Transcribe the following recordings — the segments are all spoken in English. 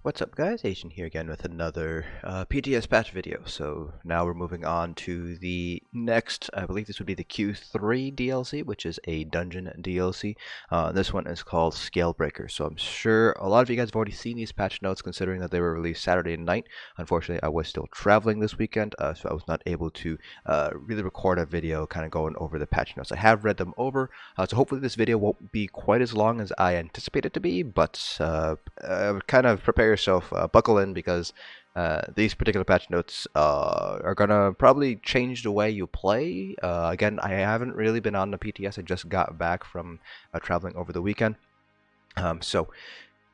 What's up guys, Asian here again with another PTS patch video. So now we're moving on to the next, I believe this would be the Q3 DLC, which is a dungeon DLC. This one is called Scalebreaker. So I'm sure a lot of you guys have already seen these patch notes considering that they were released Saturday night. Unfortunately, I was still traveling this weekend, so I was not able to really record a video kind of going over the patch notes. I have read them over, so hopefully this video won't be quite as long as I anticipate it to be, but kind of prepare yourself, buckle in, because these particular patch notes are gonna probably change the way you play. Again, I haven't really been on the PTS. I just got back from traveling over the weekend, so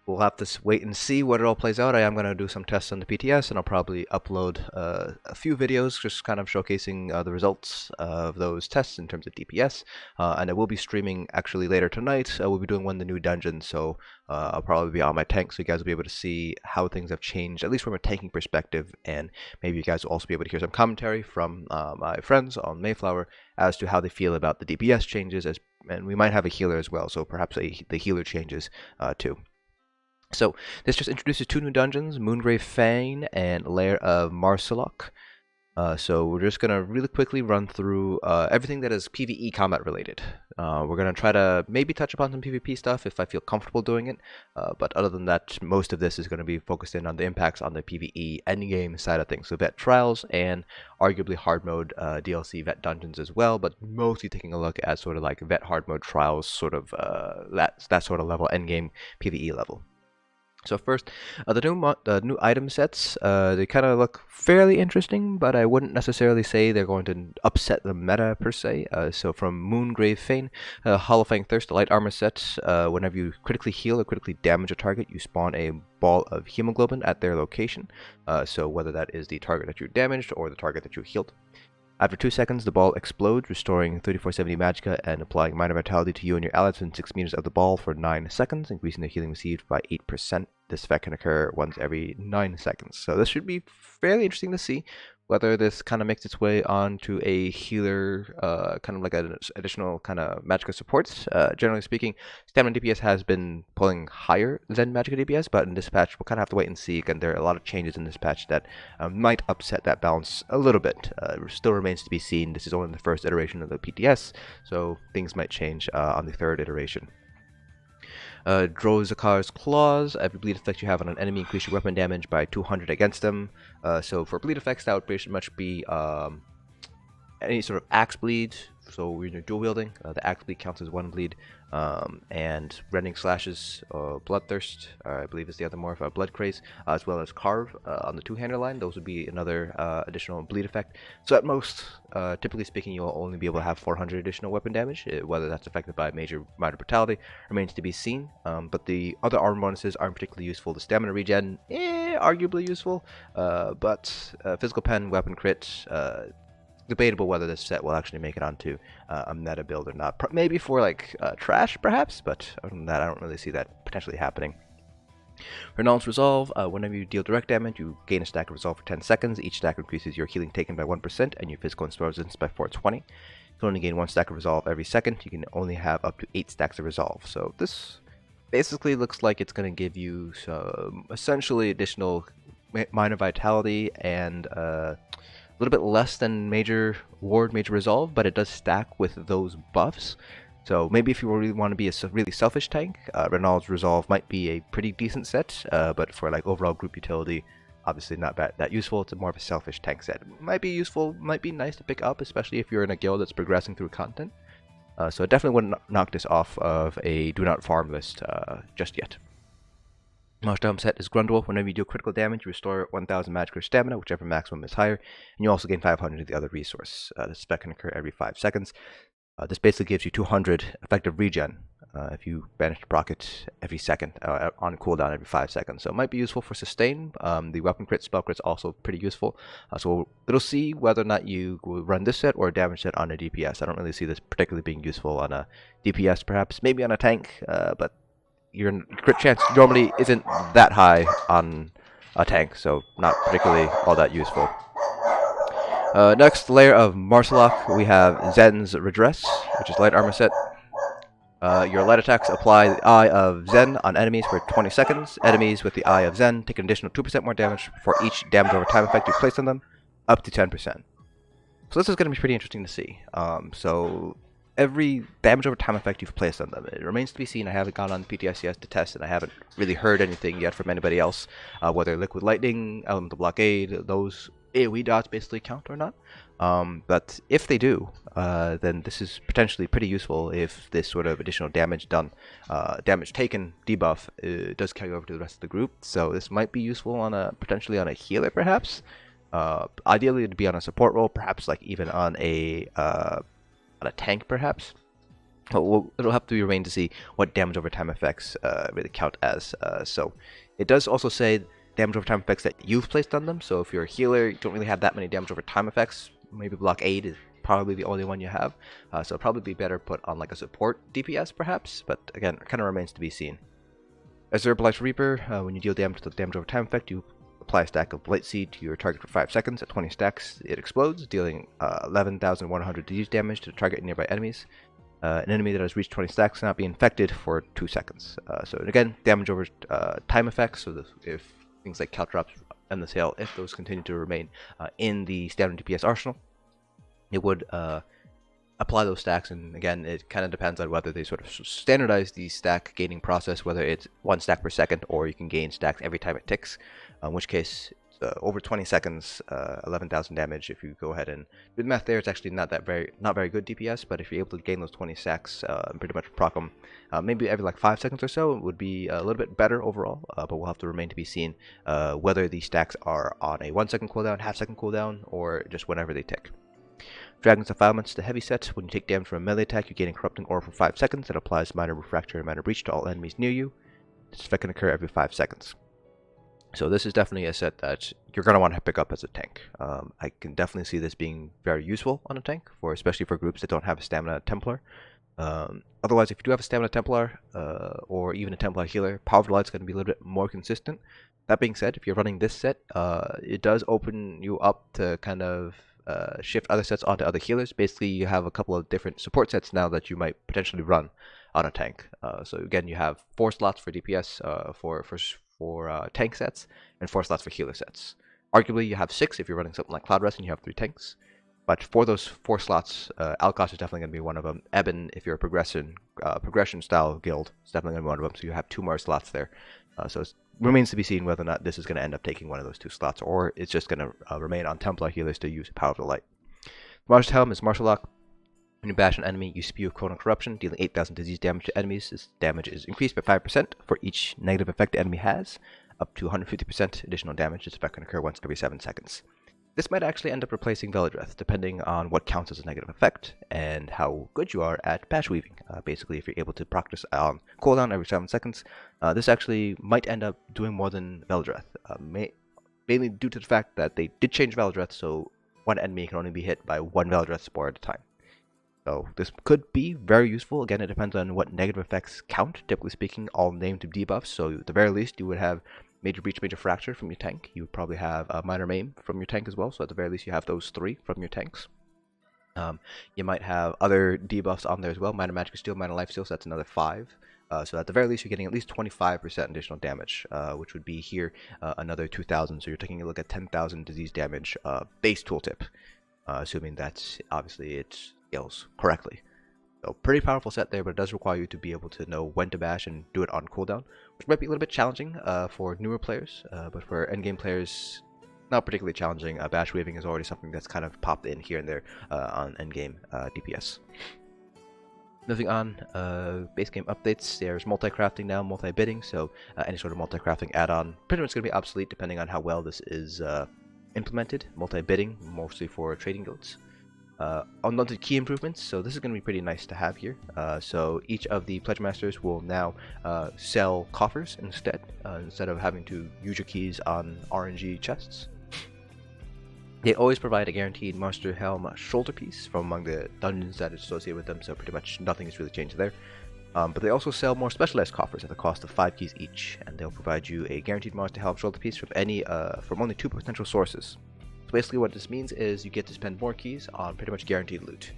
we'll have to wait and see what it all plays out. I am going to do some tests on the PTS, and I'll probably upload a few videos just kind of showcasing the results of those tests in terms of DPS. And I will be streaming actually later tonight. We'll be doing one of the new dungeons, so I'll probably be on my tank, so you guys will be able to see how things have changed, at least from a tanking perspective, and maybe you guys will also be able to hear some commentary from my friends on Mayflower as to how they feel about the DPS changes, and we might have a healer as well, so perhaps the healer changes too. So this just introduces two new dungeons, Moongrave Fane and Lair of Marsalok. So we're just going to really quickly run through everything that is PvE combat related. We're going to try to maybe touch upon some PvP stuff if I feel comfortable doing it. But other than that, most of this is going to be focused in on the impacts on the PvE endgame side of things. So vet trials and arguably hard mode DLC vet dungeons as well, but mostly taking a look at sort of like vet hard mode trials, sort of that sort of level, endgame PvE level. So first, the new item sets, they kind of look fairly interesting, but I wouldn't necessarily say they're going to upset the meta per se. So from Moongrave Fane, Hollowfang Thirst, the light armor set, whenever you critically heal or critically damage a target, you spawn a ball of hemoglobin at their location. So whether that is the target that you damaged or the target that you healed. After 2 seconds, the ball explodes, restoring 3470 magicka and applying minor vitality to you and your allies within 6 meters of the ball for 9 seconds, increasing the healing received by 8%. This effect can occur once every 9 seconds. So this should be fairly interesting to see whether this kind of makes its way onto a healer, kind of like an additional kind of magicka supports. Generally speaking, stamina DPS has been pulling higher than magicka DPS, but in this patch we'll kind of have to wait and see. Again, there are a lot of changes in this patch that might upset that balance a little bit. It still remains to be seen. This is only the first iteration of the PTS, so things might change on the third iteration. Drozakar's Claws. Every bleed effect you have on an enemy increase your weapon damage by 200 against them. So for bleed effects, that would pretty much be any sort of axe bleed. So when you're dual wielding, the axe bleed counts as 1 bleed. And rending slashes, bloodthirst, I believe is the other morph, blood craze, as well as carve on the two-hander line. Those would be another additional bleed effect. So at most, typically speaking, you'll only be able to have 400 additional weapon damage. Whether that's affected by major minor brutality remains to be seen. But the other armor bonuses aren't particularly useful. The stamina regen, arguably useful, but physical pen, weapon crit, debatable whether this set will actually make it onto a meta build or not. Maybe for like trash perhaps, but other than that I don't really see that potentially happening. Renald's Resolve, whenever you deal direct damage you gain a stack of Resolve for 10 seconds. Each stack increases your healing taken by 1% and your physical and spell resistance by 420. You can only gain 1 stack of Resolve every second. You can only have up to 8 stacks of Resolve. So this basically looks like it's going to give you some essentially additional minor vitality and a little bit less than major ward, major resolve, but it does stack with those buffs. So maybe if you really want to be a really selfish tank, Renald's Resolve might be a pretty decent set, but for like overall group utility, obviously not that useful. It's more of a selfish tank set. Might be useful, might be nice to pick up, especially if you're in a guild that's progressing through content. So I definitely wouldn't knock this off of a do not farm list just yet. Most item set is Grundwolf. Whenever you deal critical damage, you restore 1000 magic or stamina, whichever maximum is higher, and you also gain 500 of the other resource. This effect can occur every 5 seconds. This basically gives you 200 effective regen if you manage to proc it every second, on cooldown every 5 seconds. So it might be useful for sustain. The weapon crit, spell crit's also pretty useful. So it'll see whether or not you will run this set or a damage set on a DPS. I don't really see this particularly being useful on a DPS, perhaps maybe on a tank, but your crit chance normally isn't that high on a tank, so not particularly all that useful. Next, Lair of Marsalok, we have Zen's Redress, which is light armor set. Your light attacks apply the Eye of Zen on enemies for 20 seconds. Enemies with the Eye of Zen take an additional 2% more damage for each damage over time effect you place on them, up to 10%. So this is going to be pretty interesting to see. So every damage over time effect you've placed on them, it remains to be seen. I haven't gone on PTS yet to test, and I haven't really heard anything yet from anybody else, whether Liquid Lightning, Elemental Blockade, those AoE dots basically count or not. But if they do, then this is potentially pretty useful if this sort of additional damage done, damage taken debuff does carry over to the rest of the group. So this might be useful on potentially on a healer, perhaps. Ideally, it'd be on a support role, perhaps like even on a tank, perhaps. It'll have to remain to see what damage over time effects really count as. So it does also say damage over time effects that you've placed on them. So if you're a healer, you don't really have that many damage over time effects. Maybe blockade is probably the only one you have. So it'll probably be better put on like a support DPS, perhaps. But again, it kind of remains to be seen. As the Herbalized Reaper, when you deal damage to the damage over time effect, you apply a stack of Blight Seed to your target for 5 seconds. At 20 stacks, it explodes, dealing 11,100 disease damage to the target and nearby enemies. An enemy that has reached 20 stacks cannot be infected for 2 seconds. So again, damage over time effects, so if things like Caltrops and the Sail, if those continue to remain in the standard DPS arsenal, it would apply those stacks. And again, it kind of depends on whether they sort of standardize the stack gaining process, whether it's 1 stack per second or you can gain stacks every time it ticks, in which case over 20 seconds, 11,000 damage. If you go ahead and do the math there, it's actually not very good DPS, but if you're able to gain those 20 stacks and pretty much proc them, maybe every like 5 seconds or so, it would be a little bit better overall, but we'll have to remain to be seen whether these stacks are on a 1 second cooldown, half-second cooldown, or just whenever they tick. Dragon's Defilement's the heavy set. When you take damage from a melee attack, you gain a corrupting aura for 5 seconds. It applies minor refractor and minor breach to all enemies near you. This effect can occur every 5 seconds. So this is definitely a set that you're going to want to pick up as a tank. I can definitely see this being very useful on a tank, especially for groups that don't have a Stamina Templar. Otherwise, if you do have a Stamina Templar or even a Templar healer, Power of the Light's going to be a little bit more consistent. That being said, if you're running this set, it does open you up to kind of shift other sets onto other healers. Basically, you have a couple of different support sets now that you might potentially run on a tank. So again, you have 4 slots for DPS for tank sets and 4 slots for healer sets. Arguably, you have 6 if you're running something like Cloud Rest and you have 3 tanks. But for those 4 slots, Alkos is definitely going to be one of them. Eben, if you're a progression style guild, is definitely going to be one of them. So you have 2 more slots there. So it remains to be seen whether or not this is going to end up taking one of those 2 slots, or it's just going to remain on Templar healers to use Power of the Light. Martial Helm is Martial Lock. When you bash an enemy, you spew Cone of Corruption, dealing 8,000 disease damage to enemies. This damage is increased by 5% for each negative effect the enemy has, up to 150% additional damage. This effect can occur once every 7 seconds. This might actually end up replacing Velodreth, depending on what counts as a negative effect and how good you are at bash weaving. Basically, if you're able to practice on cooldown every 7 seconds, this actually might end up doing more than Velodreth, mainly due to the fact that they did change Velodreth, so one enemy can only be hit by 1 Velodreth spore at a time. So this could be very useful. Again, it depends on what negative effects count. Typically speaking, all named debuffs. So at the very least, you would have Major Breach, Major Fracture from your tank. You would probably have a Minor Maim from your tank as well. So at the very least, you have those 3 from your tanks. You might have other debuffs on there as well. Minor Magic Steal, Minor Life Steal, so that's another 5. So at the very least, you're getting at least 25% additional damage, which would be here another 2,000. So you're taking a look at 10,000 disease damage base tooltip, assuming that obviously it scales correctly. So pretty powerful set there, but it does require you to be able to know when to bash and do it on cooldown, which might be a little bit challenging for newer players, but for endgame players, not particularly challenging. Bash weaving is already something that's kind of popped in here and there on endgame DPS. Moving on, base game updates. There's multi-crafting now, multi-bidding, so any sort of multi-crafting add-on pretty much going to be obsolete depending on how well this is implemented. Multi-bidding, mostly for trading guilds. Unlimited key improvements, so this is going to be pretty nice to have here. So each of the Pledge Masters will now sell coffers instead of having to use your keys on RNG chests. They always provide a guaranteed Master Helm shoulder piece from among the dungeons that is associated with them, so pretty much nothing has really changed there. But they also sell more specialized coffers at the cost of 5 keys each, and they'll provide you a guaranteed Master Helm shoulder piece from only 2 potential sources. So basically what this means is you get to spend more keys on pretty much guaranteed loot.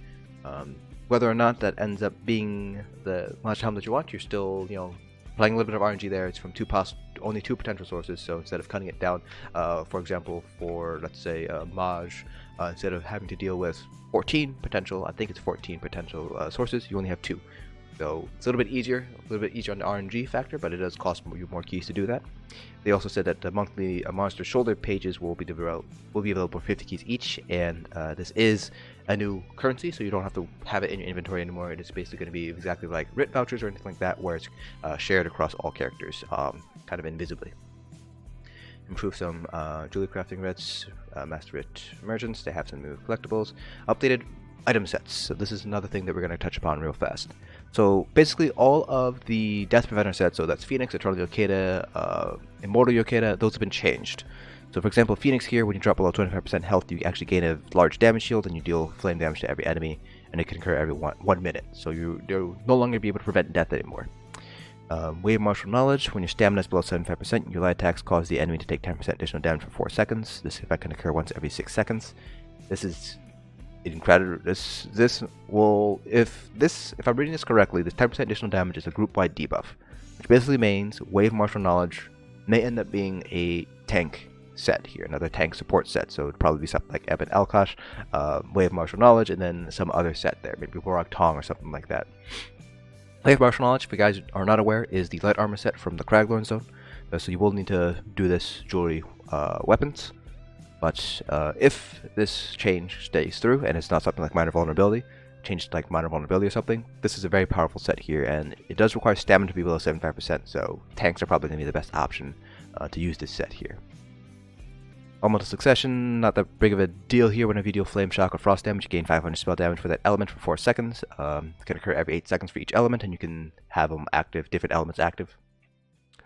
whether or not that ends up being the much time that you want, you're still, playing a little bit of RNG there. It's from only two potential sources, so instead of cutting it down, for example, for let's say Maj, instead of having to deal with 14 potential, I think it's 14 potential sources, you only have two. So it's a little bit easier on the RNG factor, but it does cost you more keys to do that. They also said that the monthly monster shoulder pages will be available for 50 keys each, and this is a new currency, so you don't have to have it in your inventory anymore. It is basically going to be exactly like writ vouchers or anything like that, where it's shared across all characters, kind of invisibly. Improve some jewelry crafting writs, master writ emergence. They have some new collectibles, updated item sets. So this is another thing that we're going to touch upon real fast. So basically all of the Death Preventer sets, so that's Phoenix, Eternal Yokeda, Immortal Yokeda, those have been changed. So for example, Phoenix here, when you drop below 25% health, you actually gain a large damage shield and you deal flame damage to every enemy, and it can occur every 1 minute. So you'll no longer be able to prevent death anymore. Wave Martial Knowledge, when your stamina is below 75%, your light attacks cause the enemy to take 10% additional damage for 4 seconds. This effect can occur once every 6 seconds. This is incredible. This will, if I'm reading this correctly, this 10% additional damage is a group-wide debuff, which basically means Wave Martial Knowledge may end up being a tank set here, another tank support set. So it'd probably be something like Ebon Alkosh, Wave Martial Knowledge, and then some other set there, maybe Warrock Tong or something like that. Wave Martial Knowledge, if you guys are not aware, is the light armor set from the Craglorn zone. So you will need to do this jewelry weapons. But if this change stays through, and it's not something like minor vulnerability, or something, this is a very powerful set here, and it does require stamina to be below 75%, so tanks are probably going to be the best option to use this set here. Elemental Succession, not that big of a deal here. Whenever you deal Flame Shock or Frost damage, you gain 500 spell damage for that element for 4 seconds. It can occur every 8 seconds for each element, and you can have them active, different elements active.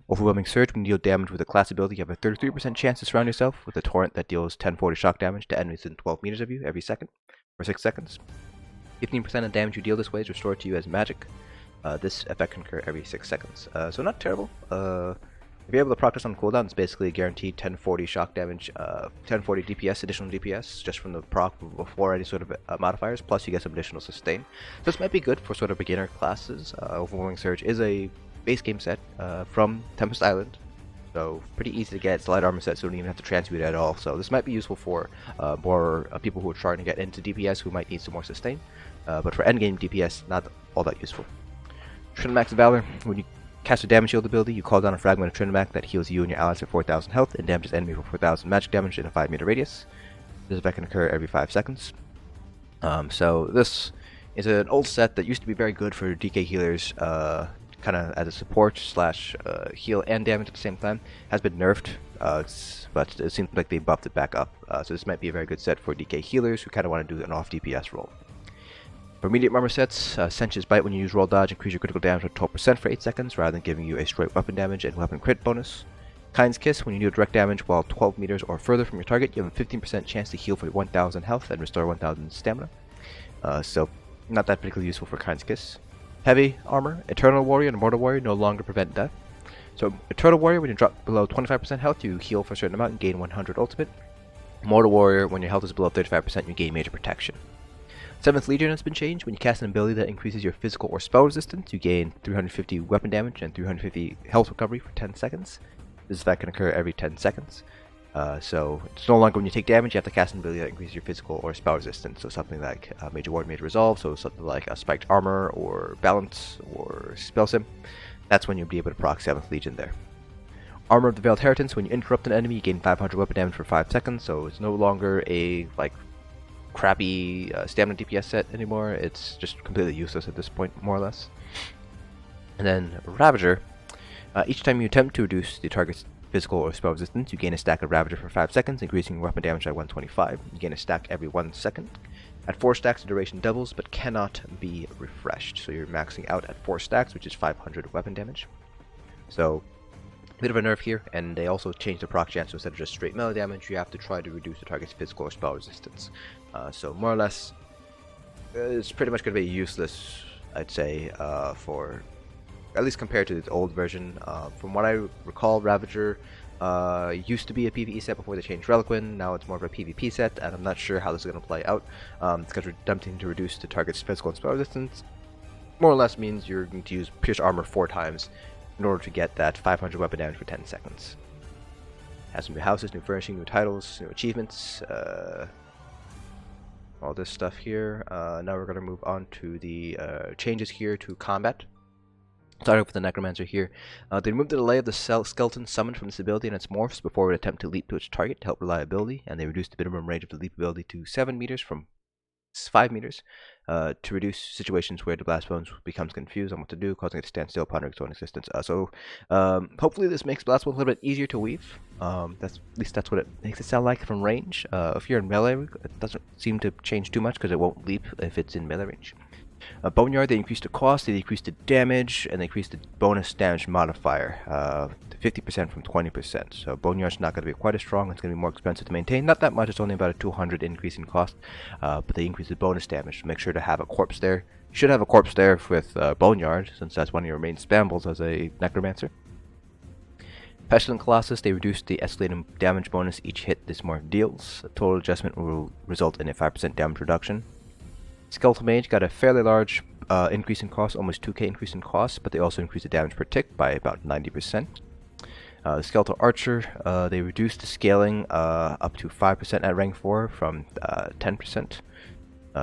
Overwhelming Surge, when you deal damage with a class ability, you have a 33% chance to surround yourself with a torrent that deals 1040 shock damage to enemies within 12 meters of you every second, for 6 seconds. 15% of damage you deal this way is restored to you as magic. This effect can occur every 6 seconds. So not terrible. If you're able to proc this on cooldown, it's basically a guaranteed 1040 shock damage, 1040 DPS, additional DPS, just from the proc before any sort of modifiers, plus you get some additional sustain. So this might be good for sort of beginner classes. Overwhelming Surge is a base game set from Tempest Island, so pretty easy to get. It's a light armor set, so you don't even have to transmute it at all. So this might be useful for more people who are trying to get into DPS who might need some more sustain, but for endgame DPS, not all that useful. Trinamax Valor, when you cast a damage shield ability, you call down a fragment of Trinamax that heals you and your allies for 4,000 health and damages enemy for 4,000 magic damage in a 5 meter radius. This effect can occur every 5 seconds. So this is an old set that used to be very good for DK healers, kind of as a support slash heal and damage at the same time. Has been nerfed, but it seems like they buffed it back up. So this might be a very good set for DK healers who kind of want to do an off DPS role. For medium armor sets, Sench's Bite, when you use roll dodge, increase your critical damage by 12% for 8 seconds, rather than giving you a straight weapon damage and weapon crit bonus. Kind's Kiss, when you do direct damage while 12 meters or further from your target, you have a 15% chance to heal for 1,000 health and restore 1,000 stamina. So, not that particularly useful for Kind's Kiss. Heavy armor, Eternal Warrior and Immortal Warrior no longer prevent death. So, Eternal Warrior, when you drop below 25% health, you heal for a certain amount and gain 100 ultimate. Immortal Warrior, when your health is below 35%, you gain major protection. 7th Legion has been changed. When you cast an ability that increases your physical or spell resistance, you gain 350 weapon damage and 350 health recovery for 10 seconds. This effect can occur every 10 seconds. So it's no longer when you take damage, you have to cast an ability that increases your physical or spell resistance. So something like Major Ward, Major Resolve, so something like a Spiked Armor or Balance or Spell Sim. That's when you'll be able to proc 7th Legion there. Armor of the Veiled Inheritance, when you interrupt an enemy, you gain 500 weapon damage for 5 seconds. So it's no longer a crappy stamina DPS set anymore. It's just completely useless at this point, more or less. And then Ravager, each time you attempt to reduce the target's physical or spell resistance, you gain a stack of Ravager for 5 seconds, increasing weapon damage by 125. You gain a stack every 1 second. At 4 stacks, the duration doubles, but cannot be refreshed. So you're maxing out at 4 stacks, which is 500 weapon damage. So, a bit of a nerf here, and they also changed the proc chance, so instead of just straight melee damage, you have to try to reduce the target's physical or spell resistance. So more or less, it's pretty much going to be useless, I'd say, for at least compared to the old version. From what I recall, Ravager Used to be a PvE set before they changed Reliquin. Now it's more of a PvP set, and I'm not sure how this is going to play out. Because we're attempting to reduce the target's physical and spell resistance. More or less means you're going to use Pierce Armor 4 times in order to get that 500 weapon damage for 10 seconds. Has some new houses, new furnishing, new titles, new achievements, all this stuff here. Now we're going to move on to the changes here to combat. Starting with the Necromancer here. They removed the delay of the skeleton summoned from this ability and its morphs before it would attempt to leap to its target to help reliability, and they reduced the minimum range of the leap ability to 7 meters from 5 meters to reduce situations where the Blast Bones becomes confused on what to do, causing it to stand still upon its own existence. Hopefully this makes Blast Bones a little bit easier to weave. At least that's what it makes it sound like from range. If you're in melee, it doesn't seem to change too much because it won't leap if it's in melee range. Boneyard, they increased the cost, they decreased the damage, and they increased the bonus damage modifier to 50% from 20%. So Boneyard's not going to be quite as strong, it's going to be more expensive to maintain. Not that much, it's only about a 200 increase in cost, but they increased the bonus damage. So make sure to have a corpse there. You should have a corpse there with Boneyard, since that's one of your main spambles as a Necromancer. Pestilent Colossus, they reduced the escalating damage bonus each hit this morph deals. The total adjustment will result in a 5% damage reduction. Skeletal Mage got a fairly large increase in cost, almost 2k increase in cost, but they also increased the damage per tick by about 90%. The Skeletal Archer, they reduced the scaling up to 5% at rank 4 from 10%.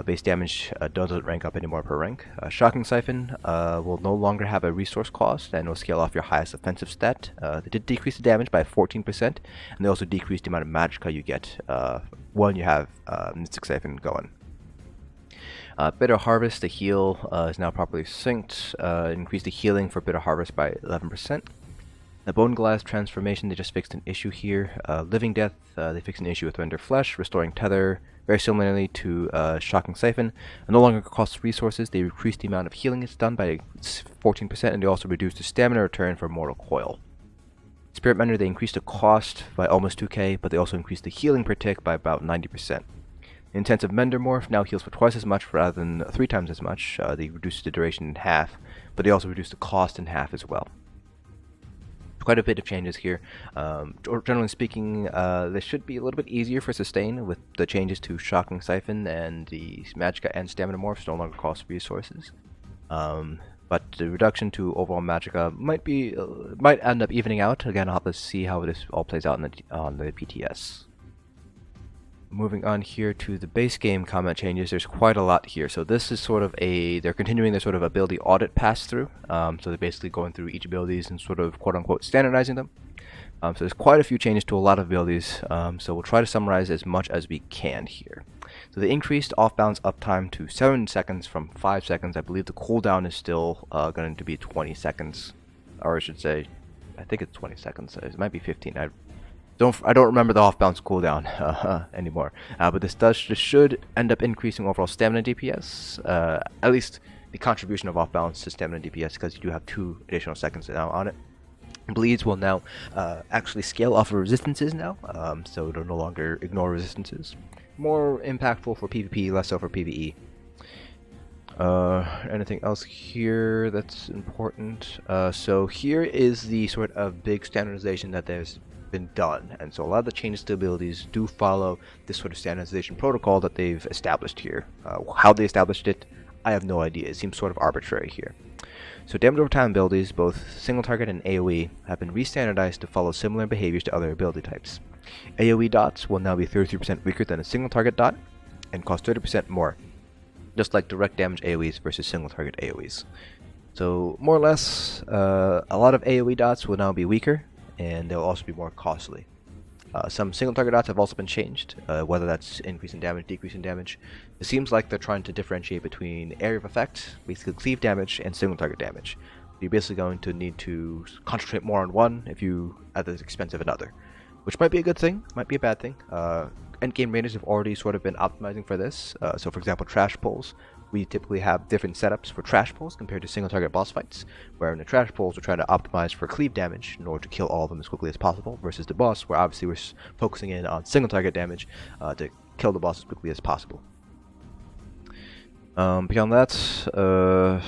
Base damage doesn't rank up anymore per rank. Shocking Siphon will no longer have a resource cost and will scale off your highest offensive stat. They did decrease the damage by 14%, and they also decreased the amount of magicka you get when you have Mystic Siphon going. Bitter Harvest, the heal is now properly synced. Increased the healing for Bitter Harvest by 11%. The Bone Glass transformation, they just fixed an issue here. Living Death, they fixed an issue with Render Flesh, restoring Tether very similarly to Shocking Siphon. It no longer costs resources. They increased the amount of healing it's done by 14%, and they also reduced the stamina return for Mortal Coil. Spirit Mender, they increased the cost by almost 2k, but they also increased the healing per tick by about 90%. Intensive Mender Morph now heals for twice as much rather than 3 times as much. They reduced the duration in half, but they also reduced the cost in half as well. Quite a bit of changes here. Generally speaking, this should be a little bit easier for sustain with the changes to Shocking Siphon, and the Magicka and Stamina Morphs no longer cost resources. But the reduction to overall Magicka might end up evening out. Again, I'll have to see how this all plays out on the PTS. Moving on here to the base game combat changes, there's quite a lot here. So this is sort of they're continuing their sort of ability audit pass through. So they're basically going through each abilities and sort of quote unquote standardizing them. So there's quite a few changes to a lot of abilities. So we'll try to summarize as much as we can here. So they increased off-balance uptime to 7 seconds from 5 seconds. I believe the cooldown is still going to be 20 seconds. Or I should say, I think it's 20 seconds. It might be 15. I don't remember the off-balance cooldown anymore, but this should end up increasing overall stamina DPS, at least the contribution of off-balance to stamina DPS, because you do have 2 additional seconds now on it. Bleeds will now actually scale off of resistances now, so it'll no longer ignore resistances. More impactful for PvP, less so for PvE. Anything else here that's important? So here is the sort of big standardization that there's been done, and so a lot of the changes to abilities do follow this sort of standardization protocol that they've established here. How they established it, I have no idea. It seems sort of arbitrary here. So damage over time abilities, both single target and AoE, have been re-standardized to follow similar behaviors to other ability types. AoE dots will now be 33% weaker than a single target dot and cost 30% more, just like direct damage AoEs versus single target AoEs. So more or less, a lot of AoE dots will now be weaker, and they'll also be more costly. Some single target dots have also been changed, whether that's increase in damage, decrease in damage. It seems like they're trying to differentiate between area of effect, basically cleave damage, and single target damage. You're basically going to need to concentrate more on one if you at the expense of another, which might be a good thing, might be a bad thing. Endgame raiders have already sort of been optimizing for this. So for example, trash pulls. We typically have different setups for trash pulls compared to single target boss fights, where in the trash pulls we're trying to optimize for cleave damage in order to kill all of them as quickly as possible, versus the boss where obviously we're focusing in on single target damage to kill the boss as quickly as possible. Beyond that,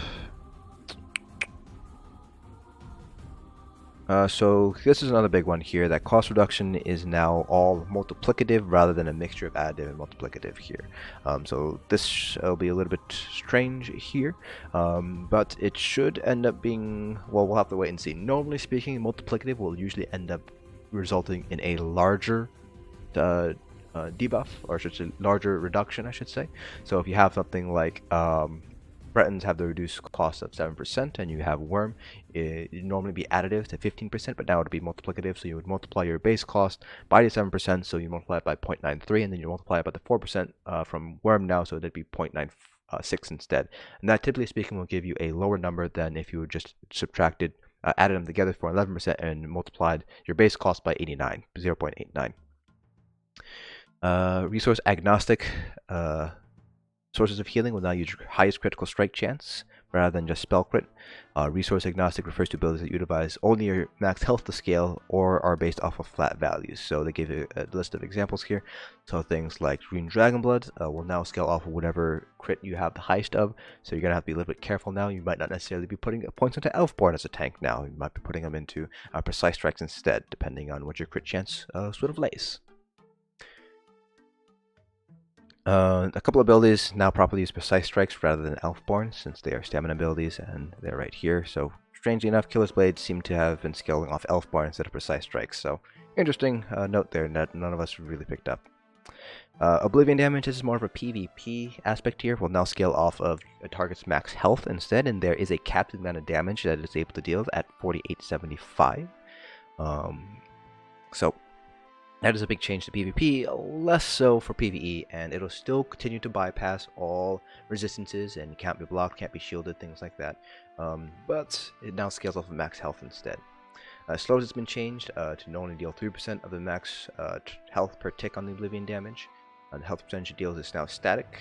So this is another big one here, that cost reduction is now all multiplicative rather than a mixture of additive and multiplicative here. So this will be a little bit strange here, but it should end up being, well, we'll have to wait and see. Normally speaking, multiplicative will usually end up resulting in a larger debuff, or should say larger reduction, I should say. So if you have something like Bretons have the reduced cost of 7%, and you have Worm, it would normally be additive to 15%, but now it would be multiplicative, so you would multiply your base cost by the 7%, so you multiply it by 0.93, and then you multiply it by the 4% from Worm now, so that'd be 0.96 instead. And that, typically speaking, will give you a lower number than if you were just subtracted, added them together for 11% and multiplied your base cost by 89, 0.89. Resource agnostic sources of healing will now use your highest critical strike chance rather than just spell crit. Resource agnostic refers to abilities that utilize only your max health to scale or are based off of flat values. So they give you a list of examples here. So things like Green Dragonblood will now scale off of whatever crit you have the highest of. So you're going to have to be a little bit careful now. You might not necessarily be putting points into Elfborn as a tank now. You might be putting them into precise strikes instead, depending on what your crit chance sort of lays. A couple of abilities now properly use precise strikes rather than Elfborn, since they are stamina abilities, and they're right here. So strangely enough, Killer's Blades seem to have been scaling off Elfborn instead of precise strikes. So interesting note there that none of us really picked up. Oblivion damage is more of a PvP aspect here. Will now scale off of a target's max health instead, and there is a capped amount of damage that it is able to deal at 4875. So that is a big change to PvP, less so for PvE, and it'll still continue to bypass all resistances and can't be blocked, can't be shielded, things like that. But it now scales off of max health instead. Slows has been changed to only deal 3% of the max health per tick on the Oblivion damage. The health percentage it deals is now static.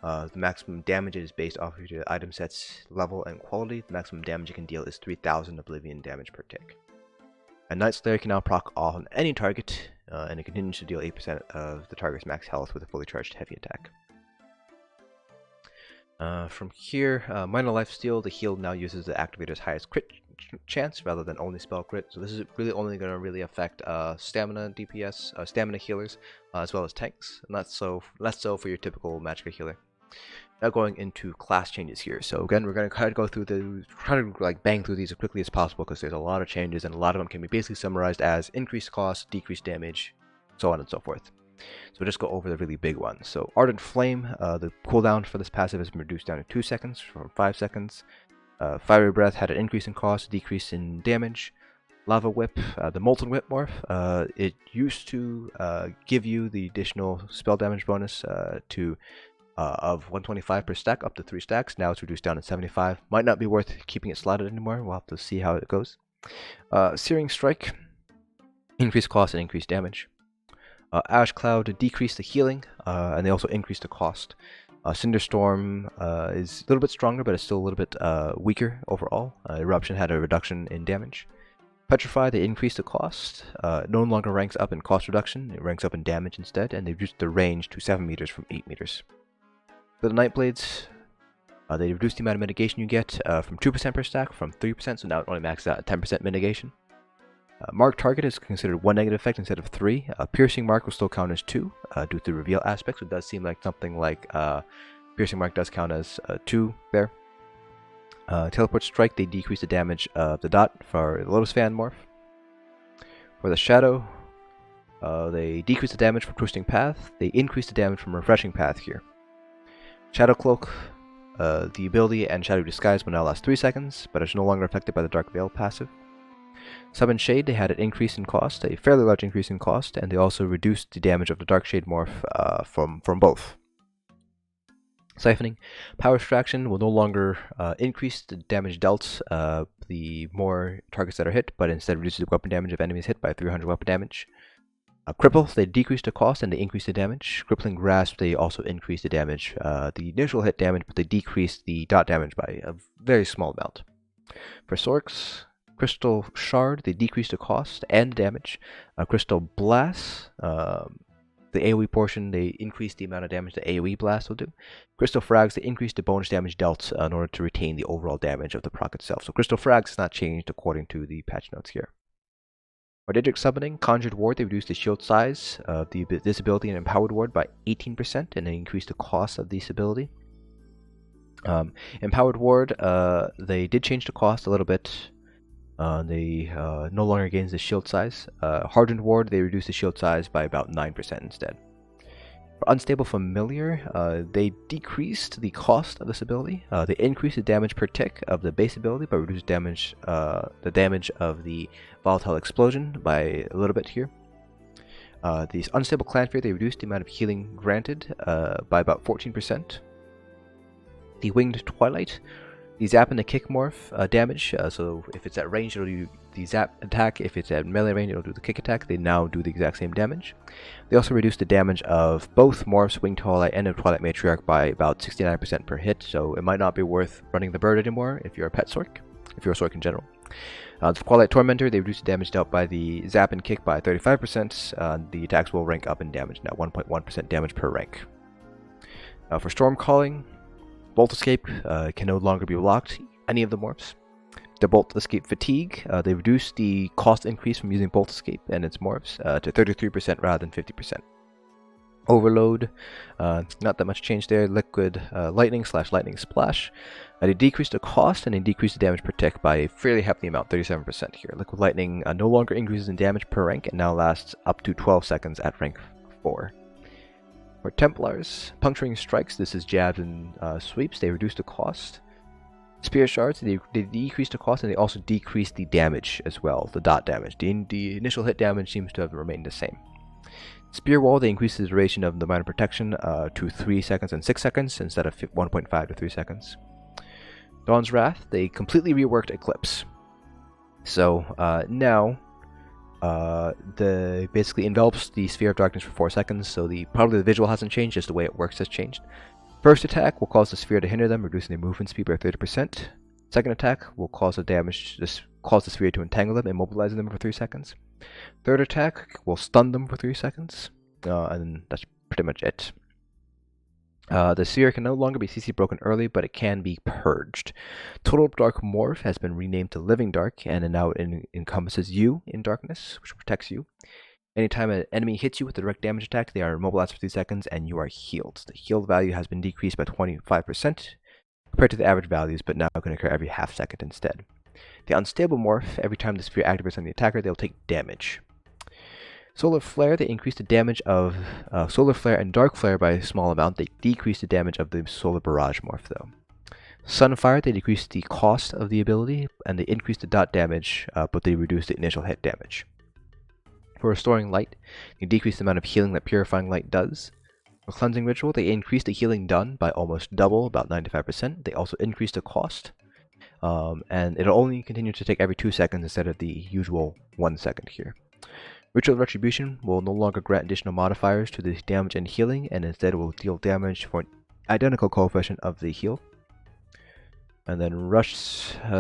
The maximum damage is based off of your item set's level and quality. The maximum damage you can deal is 3000 Oblivion damage per tick. A Night Slayer can now proc on any target, and it continues to deal 8% of the target's max health with a fully charged heavy attack. From here, Minor Lifesteal, the heal now uses the activator's highest crit chance rather than only spell crit. So this is really only going to really affect stamina DPS, stamina healers, as well as tanks, and less so for your typical Magicka healer. Now going into class changes here. So again, we're going to try to go through try to like bang through these as quickly as possible because there's a lot of changes, and a lot of them can be basically summarized as increased cost, decreased damage, so on and so forth. So we'll just go over the really big ones. So Ardent Flame, the cooldown for this passive has been reduced down to 2 seconds from 5 seconds. Fiery Breath had an increase in cost, decrease in damage. Lava Whip, the Molten Whip morph, it used to give you the additional spell damage bonus of 125 per stack up to 3 stacks. Now it's reduced down to 75. Might not be worth keeping it slotted anymore. We'll have to see how it goes. Searing Strike, increased cost and increased damage. Ash Cloud decreased the healing, and they also increased the cost. Cinderstorm is a little bit stronger, but it's still a little bit weaker overall. Eruption had a reduction in damage. Petrify, they increased the cost. It no longer ranks up in cost reduction, it ranks up in damage instead, and they reduced the range to 7 meters from 8 meters. For the Nightblades, they reduced the amount of mitigation you get from 2% per stack from 3%, so now it only maxes out at 10% mitigation. Mark Target is considered 1 negative effect instead of 3. Piercing Mark will still count as 2 due to the reveal aspect, so it does seem like something like Piercing Mark does count as 2 there. Teleport Strike, they decrease the damage of the dot for the Lotus Fan morph. For the Shadow, they decrease the damage from Twisting Path. They increase the damage from Refreshing Path here. Shadow Cloak, the ability and Shadow Disguise will now last 3 seconds, but it's no longer affected by the Dark Veil passive. Summon Shade, they had an increase in cost, a fairly large increase in cost, and they also reduced the damage of the Dark Shade morph from both. Siphoning, Power Extraction will no longer increase the damage dealt the more targets that are hit, but instead reduces the weapon damage of enemies hit by 300 weapon damage. Cripple, they decrease the cost and they increase the damage. Crippling Grasp, they also increase the damage, the initial hit damage, but they decrease the dot damage by a very small amount. For Sorks, Crystal Shard, they decrease the cost and damage. Crystal Blast, the AoE portion, they increase the amount of damage the AoE blast will do. Crystal Frags, they increase the bonus damage dealt in order to retain the overall damage of the proc itself. So Crystal Frags is not changed according to the patch notes here. Mordigic Summoning, Conjured Ward, they reduce the shield size of this ability and Empowered Ward by 18%, and they increase the cost of this ability. Empowered Ward, they did change the cost a little bit. They no longer gains the shield size. Hardened Ward, they reduce the shield size by about 9% instead. For Unstable Familiar, they decreased the cost of this ability. They increased the damage per tick of the base ability, but reduced the damage of the Volatile Explosion by a little bit here. These Unstable Clanfear, they reduced the amount of healing granted by about 14%. The Winged Twilight, the Zap and the Kick morph damage, so if it's at range, it'll do the Zap attack. If it's at melee range, it'll do the Kick attack. They now do the exact same damage. They also reduce the damage of both morphs, Winged Twilight and the Twilight Matriarch, by about 69% per hit, so it might not be worth running the bird anymore if you're a pet Sork, if you're a Sork in general. The Twilight Tormentor, they reduce the damage dealt by the Zap and Kick by 35%. The attacks will rank up in damage now, 1.1% damage per rank. For Storm Calling, Bolt Escape can no longer be blocked, any of the morphs. The Bolt Escape Fatigue, they reduce the cost increase from using Bolt Escape and its morphs to 33% rather than 50%. Overload, not that much change there. Liquid Lightning / Lightning Splash, they decrease the cost and they decrease the damage per tick by a fairly hefty amount, 37% here. Liquid Lightning no longer increases in damage per rank and now lasts up to 12 seconds at rank 4. For Templars, Puncturing Strikes, this is jabs and sweeps, they reduce the cost. Spear Shards, they decrease the cost and they also decrease the damage as well, the dot damage. The initial hit damage seems to have remained the same. Spear Wall, they increase the duration of the minor protection to 3 seconds and 6 seconds instead of 1.5 to 3 seconds. Dawn's Wrath, they completely reworked Eclipse. So now, basically envelops the Sphere of Darkness for 4 seconds, so probably the visual hasn't changed, just the way it works has changed. First attack will cause the sphere to hinder them, reducing their movement speed by 30%. Second attack will cause the sphere to entangle them, immobilizing them for 3 seconds. Third attack will stun them for 3 seconds, and that's pretty much it. The sphere can no longer be CC broken early, but it can be purged. Total Dark Morph has been renamed to Living Dark, and now it encompasses you in darkness, which protects you. Anytime an enemy hits you with a direct damage attack, they are immobilized for 3 seconds and you are healed. The healed value has been decreased by 25% compared to the average values, but now can occur every half second instead. The Unstable Morph, every time the sphere activates on the attacker, they'll take damage. Solar Flare, they increase the damage of Solar Flare and Dark Flare by a small amount. They decrease the damage of the Solar Barrage Morph though. Sunfire, they decrease the cost of the ability and they increase the dot damage, but they reduce the initial hit damage. For Restoring Light, they decrease the amount of healing that Purifying Light does. For Cleansing Ritual, they increase the healing done by almost double, about 95%. They also increase the cost, and it'll only continue to take every 2 seconds instead of the usual 1 second here. Ritual Retribution will no longer grant additional modifiers to the damage and healing, and instead will deal damage for an identical coefficient of the heal. And then Rush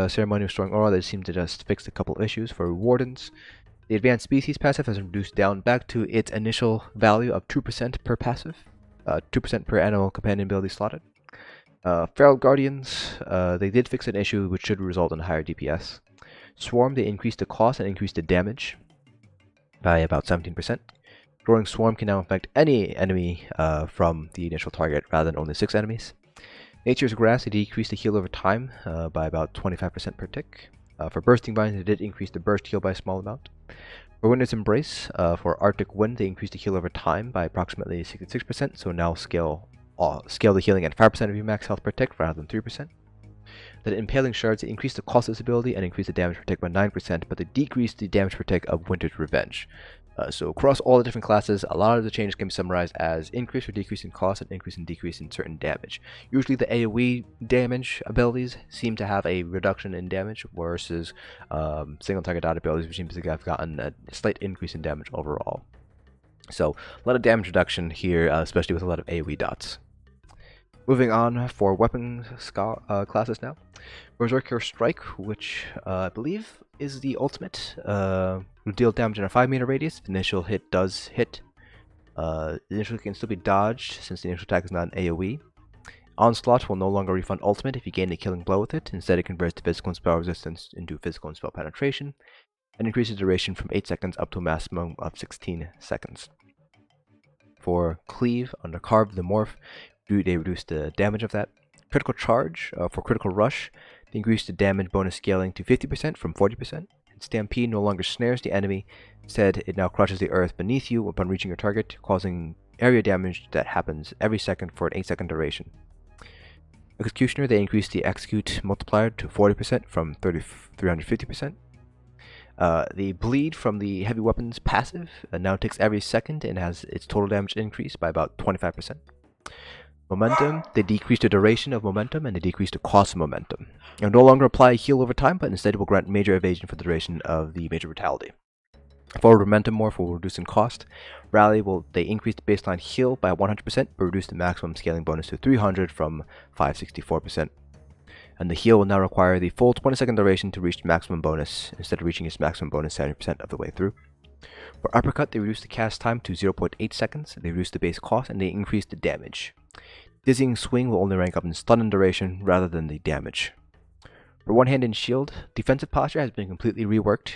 Ceremony Restoring Aura, they seem to just fix a couple issues. For Wardens, the Advanced Species passive has reduced down back to its initial value of 2% per passive, 2% per animal companion ability slotted. Feral Guardians, they did fix an issue which should result in higher DPS. Swarm, they increased the cost and increased the damage by about 17%. Growing Swarm can now infect any enemy from the initial target rather than only 6 enemies. Nature's Grass, they decreased the heal over time by about 25% per tick. For Bursting Vines, they did increase the burst heal by a small amount. For Winter's Embrace, for Arctic Wind, they increased the heal over time by approximately 66%, so now scale the healing at 5% of your max health per tick rather than 3%. The Impaling Shards, they increased the cost of this ability and increased the damage per tick by 9%, but they decreased the damage per tick of Winter's Revenge. So across all the different classes, a lot of the changes can be summarized as increase or decrease in cost and increase and decrease in certain damage. Usually the AoE damage abilities seem to have a reduction in damage, versus single target dot abilities which seem to have gotten a slight increase in damage overall. So a lot of damage reduction here, especially with a lot of AoE dots. Moving on for weapon classes now. Berserker Strike, which I believe is the ultimate, will deal damage in a 5 meter radius. The initial hit does hit. The initial can still be dodged since the initial attack is not an AoE. Onslaught will no longer refund ultimate if you gain a killing blow with it. Instead, it converts the physical and spell resistance into physical and spell penetration, and increases duration from 8 seconds up to a maximum of 16 seconds. For Cleave, under Carve the Morph, they reduce the damage of that. Critical Charge, for Critical Rush, they increase the damage bonus scaling to 50% from 40%. Stampede no longer snares the enemy. Instead, it now crushes the earth beneath you upon reaching your target, causing area damage that happens every second for an 8-second duration. Executioner, they increase the execute multiplier to 40% from 350%. The bleed from the heavy weapons passive now takes every second and has its total damage increased by about 25%. Momentum, they decrease the duration of momentum and they decrease the cost of momentum. It will no longer apply a heal over time, but instead will grant major evasion for the duration of the major brutality. Forward momentum morph will reduce in cost. Rally will they increase the baseline heal by 100%, but reduce the maximum scaling bonus to 300 from 564%. And the heal will now require the full 20-second duration to reach the maximum bonus, instead of reaching its maximum bonus 70% of the way through. For Uppercut, they reduce the cast time to 0.8 seconds, they reduce the base cost, and they increase the damage. Dizzying Swing will only rank up in stun and duration rather than the damage. For One-Handed Shield, defensive posture has been completely reworked.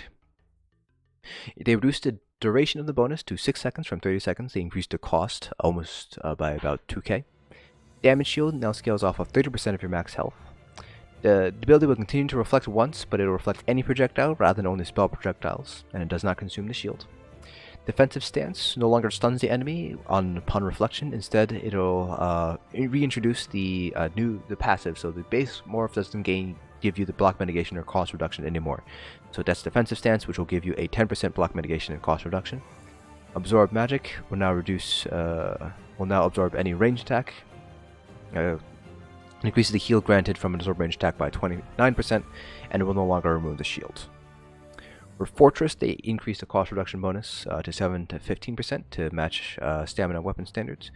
They reduced the duration of the bonus to 6 seconds from 30 seconds. They increased the cost almost by about 2k. Damage Shield now scales off of 30% of your max health. The ability will continue to reflect once, but it will reflect any projectile rather than only spell projectiles, and it does not consume the shield. Defensive Stance no longer stuns the enemy upon reflection. Instead, it'll reintroduce the passive, so the base morph doesn't give you the block mitigation or cost reduction anymore. So that's Defensive Stance, which will give you a 10% block mitigation and cost reduction. Absorb Magic will now absorb any range attack. Increases the heal granted from an absorb range attack by 29%, and it will no longer remove the shield. For Fortress, they increase the cost reduction bonus to 7 to 15% to match stamina weapon standards.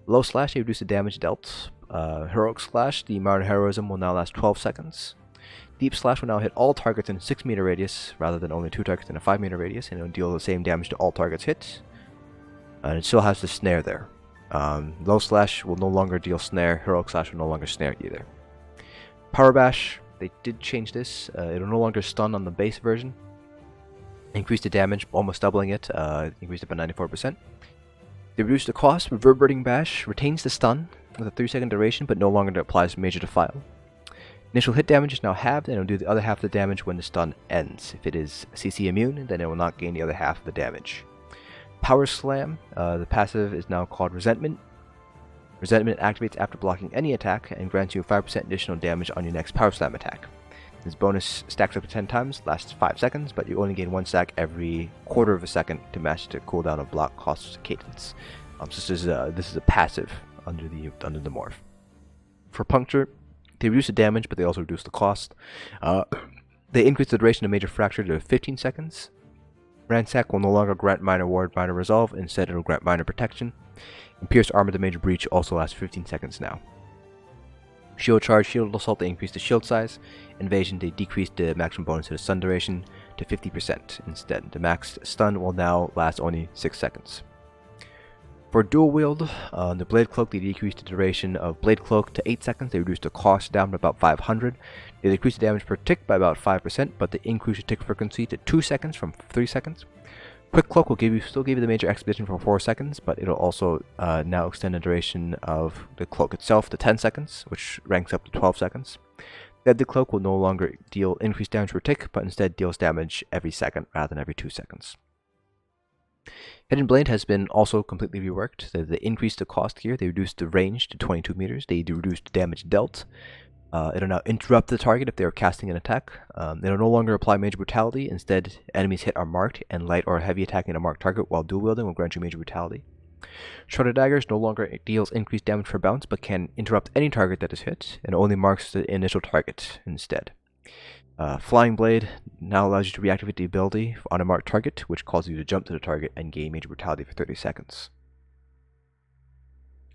Low Slash, they reduce the damage dealt. Heroic Slash, the Modern Heroism will now last 12 seconds. Deep Slash will now hit all targets in a 6 meter radius rather than only 2 targets in a 5 meter radius, and it will deal the same damage to all targets hit. And it still has the snare there. Low Slash will no longer deal snare. Heroic Slash will no longer snare either. Power Bash, they did change this. It will no longer stun on the base version. Increased the damage, almost doubling it. Increased it by 94%. They reduced the cost. Reverberating Bash retains the stun with a 3-second duration, but no longer applies Major Defile. Initial hit damage is now halved, and it will do the other half of the damage when the stun ends. If it is CC immune, then it will not gain the other half of the damage. Power Slam, the passive is now called Resentment. Resentment activates after blocking any attack and grants you 5% additional damage on your next Power Slam attack. This bonus stacks up to 10 times, lasts 5 seconds, but you only gain 1 stack every quarter of a second to match the cooldown of block cost cadence. So this is a passive under the morph. For Puncture, they reduce the damage, but they also reduce the cost. They increase the duration of Major Fracture to 15 seconds. Ransack will no longer grant Minor Ward, Minor Resolve, instead it will grant Minor Protection. And Pierce Armor to Major Breach also lasts 15 seconds now. Shield Charge, Shield Assault, they increase the shield size. Invasion, they decrease the maximum bonus to the stun duration to 50% instead. The max stun will now last only 6 seconds. For Dual Wield, the Blade Cloak, they decrease the duration of Blade Cloak to 8 seconds. They reduce the cost down to about 500. They decrease the damage per tick by about 5%, but they increase the tick frequency to 2 seconds from 3 seconds. Quick Cloak will still give you the major expedition for 4 seconds, but it'll also now extend the duration of the cloak itself to 10 seconds, which ranks up to 12 seconds. Deadly Cloak will no longer deal increased damage per tick, but instead deals damage every second rather than every 2 seconds. Hidden Blade has been also completely reworked. They increased the cost here. They reduced the range to 22 meters. They reduced the damage dealt. It'll now interrupt the target if they are casting an attack. It'll no longer apply Major Brutality. Instead, enemies hit are marked, and light or heavy attacking a marked target while dual wielding will grant you Major Brutality. Shrouded Daggers no longer deals increased damage per bounce, but can interrupt any target that is hit, and only marks the initial target instead. Flying Blade now allows you to reactivate the ability on a marked target, which causes you to jump to the target and gain Major Brutality for 30 seconds.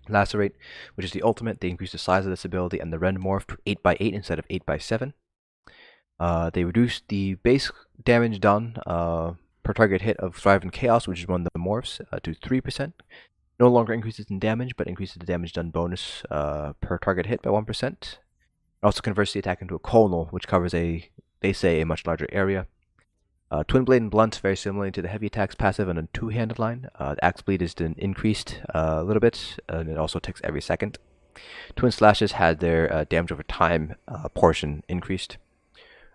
Lacerate, which is the ultimate, they increase the size of this ability and the rend morph to 8x8 instead of 8x7. They reduce the base damage done per target hit of Thrive and Chaos, which is one of the morphs, to 3%. No longer increases in damage, but increases the damage done bonus per target hit by 1%. It also converts the attack into a conal, which covers they say, a much larger area. Twin Blade and Blunt, very similarly to the heavy attacks passive on a two-handed line. The Axe Bleed is then increased a little bit, and it also ticks every second. Twin Slashes had their damage over time portion increased.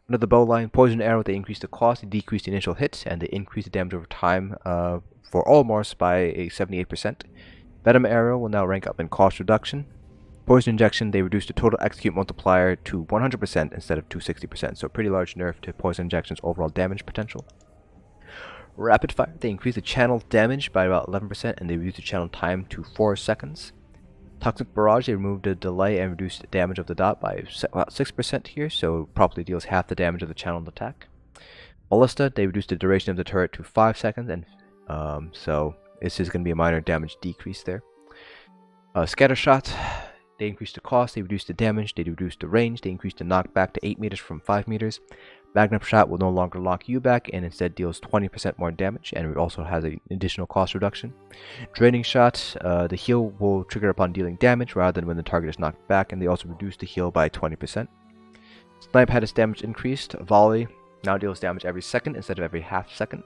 Under the bow line, Poison Arrow, they increased the cost, they decreased the initial hit, and they increased the damage over time for all morphs by a 78%. Venom Arrow will now rank up in cost reduction. Poison Injection, they reduced the total execute multiplier to 100% instead of 260%, so a pretty large nerf to Poison Injection's overall damage potential. Rapid Fire, they increased the channel damage by about 11%, and they reduced the channel time to 4 seconds. Toxic Barrage, they removed the delay and reduced the damage of the dot by about 6% here, so probably deals half the damage of the channeled attack. Ballista, they reduced the duration of the turret to 5 seconds, and so this is going to be a minor damage decrease there. Scatter Shot, they increased the cost, they reduced the damage, they reduced the range, they increased the knockback to 8 meters from 5 meters. Magnum Shot will no longer lock you back and instead deals 20% more damage, and it also has an additional cost reduction. Draining Shot, the heal will trigger upon dealing damage rather than when the target is knocked back, and they also reduce the heal by 20%. Snipe had its damage increased. Volley now deals damage every second instead of every half second,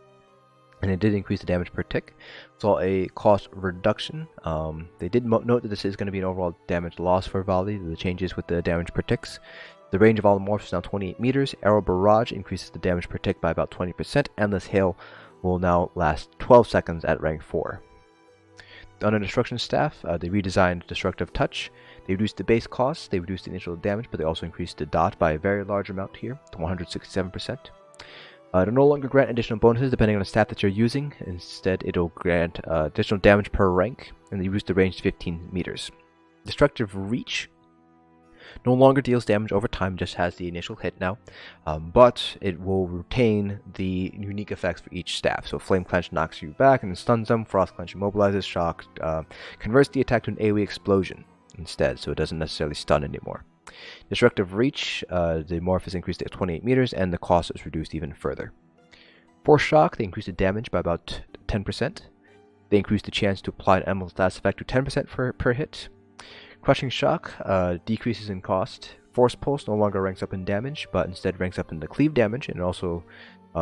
and it did increase the damage per tick. Saw a cost reduction. They did note that this is going to be an overall damage loss for Volley, the changes with the damage per ticks. The range of all the morphs is now 28 meters. Arrow Barrage increases the damage per tick by about 20%. Endless Hail will now last 12 seconds at rank 4. On a Destruction Staff, they redesigned Destructive Touch. They reduced the base cost, they reduced the initial damage, but they also increased the dot by a very large amount here, to 167%. It'll no longer grant additional bonuses depending on the stat that you're using. Instead, it'll grant additional damage per rank, and they reduced the range to 15 meters. Destructive Reach no longer deals damage over time, just has the initial hit now, but it will retain the unique effects for each staff. So Flame Clench knocks you back and stuns them, Frost Clench immobilizes, Shock converts the attack to an AoE explosion instead, so it doesn't necessarily stun anymore. Destructive Reach, the morph is increased to 28 meters, and the cost is reduced even further. Force Shock, they increased the damage by about 10%. They increased the chance to apply an elemental status effect to 10% per hit. Crushing Shock decreases in cost. Force Pulse no longer ranks up in damage, but instead ranks up in the cleave damage, and also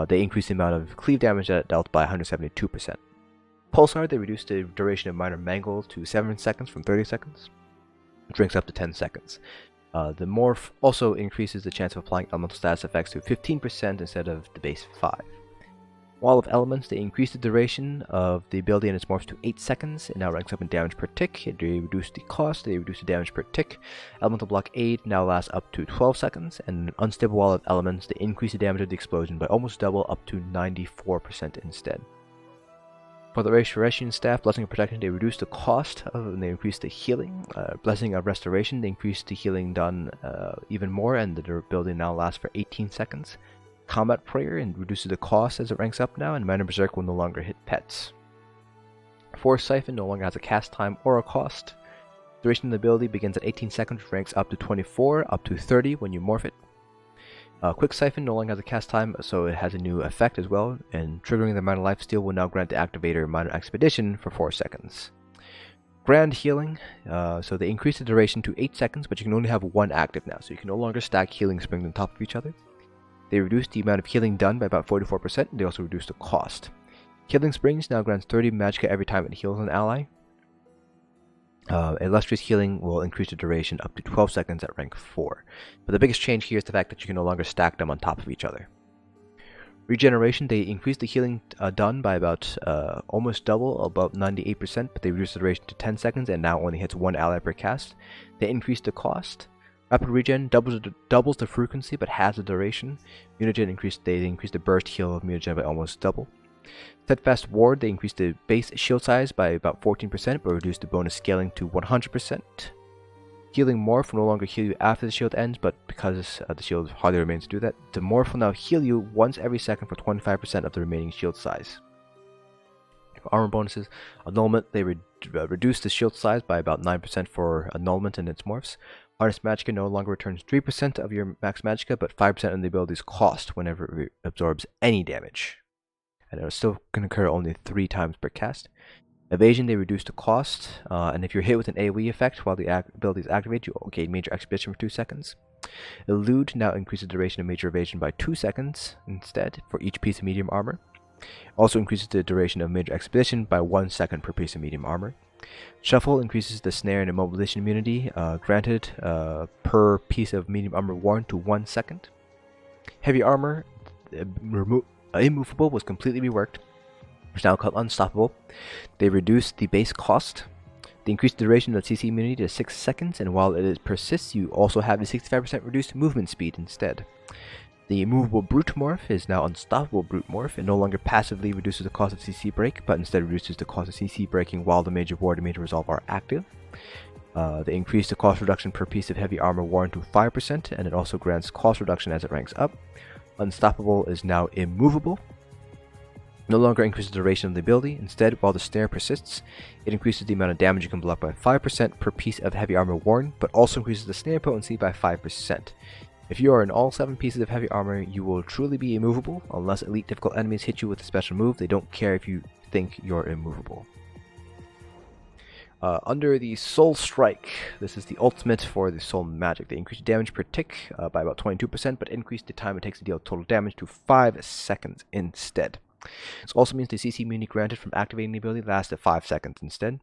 they increase the amount of cleave damage that it dealt by 172%. Pulsar, they reduced the duration of Minor Mangle to 7 seconds from 30 seconds, which ranks up to 10 seconds. The morph also increases the chance of applying elemental status effects to 15% instead of the base 5. Wall of Elements, they increased the duration of the ability and its morphs to 8 seconds. It now ranks up in damage per tick. They reduced the cost, they reduced the damage per tick. Elemental Block Aid now lasts up to 12 seconds. And Unstable Wall of Elements, they increase the damage of the explosion by almost double, up to 94% instead. For the Restoration Staff, Blessing of Protection, they reduced the cost and they increased the healing. Blessing of Restoration, they increased the healing done even more, and the durability now lasts for 18 seconds. Combat Prayer and reduces the cost as it ranks up now, and Minor Berserk will no longer hit pets. Force Siphon no longer has a cast time or a cost. Duration of the ability begins at 18 seconds, which ranks up to 24, up to 30 when you morph it. Quick Siphon no longer has a cast time, so it has a new effect as well, and triggering the Minor Lifesteal will now grant the activator Minor Expedition for 4 seconds. Grand Healing, so they increase the duration to 8 seconds, but you can only have one active now, so you can no longer stack healing springs on top of each other. They reduced the amount of healing done by about 44%, and they also reduced the cost. Healing Springs now grants 30 magicka every time it heals an ally. Illustrious Healing will increase the duration up to 12 seconds at rank 4. But the biggest change here is the fact that you can no longer stack them on top of each other. Regeneration, they increased the healing done by about almost double, about 98%, but they reduced the duration to 10 seconds and now only hits one ally per cast. They increased the cost. Rapid Regen doubles the frequency but halves the duration. Mutagen they increased the burst heal of Mutagen by almost double. Steadfast Ward, they increased the base shield size by about 14% but reduced the bonus scaling to 100%. Healing Morph will no longer heal you after the shield ends, but because the shield hardly remains to do that, the Morph will now heal you once every second for 25% of the remaining shield size. For armor bonuses, Annulment, they reduced the shield size by about 9% for Annulment and its morphs. Harness Magicka no longer returns 3% of your max Magicka, but 5% of the ability's cost whenever it absorbs any damage. and it still can occur only 3 times per cast. Evasion, they reduce the cost, and if you're hit with an AoE effect while the ability is activated, you gain major expedition for 2 seconds. Elude now increases the duration of major evasion by 2 seconds instead for each piece of medium armor. Also increases the duration of major expedition by 1 second per piece of medium armor. Shuffle increases the snare and immobilization immunity granted per piece of medium armor worn to 1 second. Heavy armor, immovable, was completely reworked. It's now called unstoppable. They reduced the base cost. They increased the duration of the CC immunity to 6 seconds, and while it persists, you also have a 65% reduced movement speed instead. The immovable brute morph is now unstoppable brute morph. It no longer passively reduces the cost of CC break, but instead reduces the cost of CC breaking while the major ward and major resolve are active. They increased the cost reduction per piece of heavy armor worn to 5%, and it also grants cost reduction as it ranks up. Unstoppable is now immovable. No longer increases the duration of the ability. Instead, while the snare persists, it increases the amount of damage you can block by 5% per piece of heavy armor worn, but also increases the snare potency by 5%. If you are in all 7 pieces of heavy armor, you will truly be immovable. Unless elite difficult enemies hit you with a special move, they don't care if you think you're immovable. Under the Soul Strike, this is the ultimate for the Soul Magic. They increase damage per tick by about 22%, but increase the time it takes to deal total damage to 5 seconds instead. This also means the CC immunity granted from activating the ability lasts at 5 seconds instead.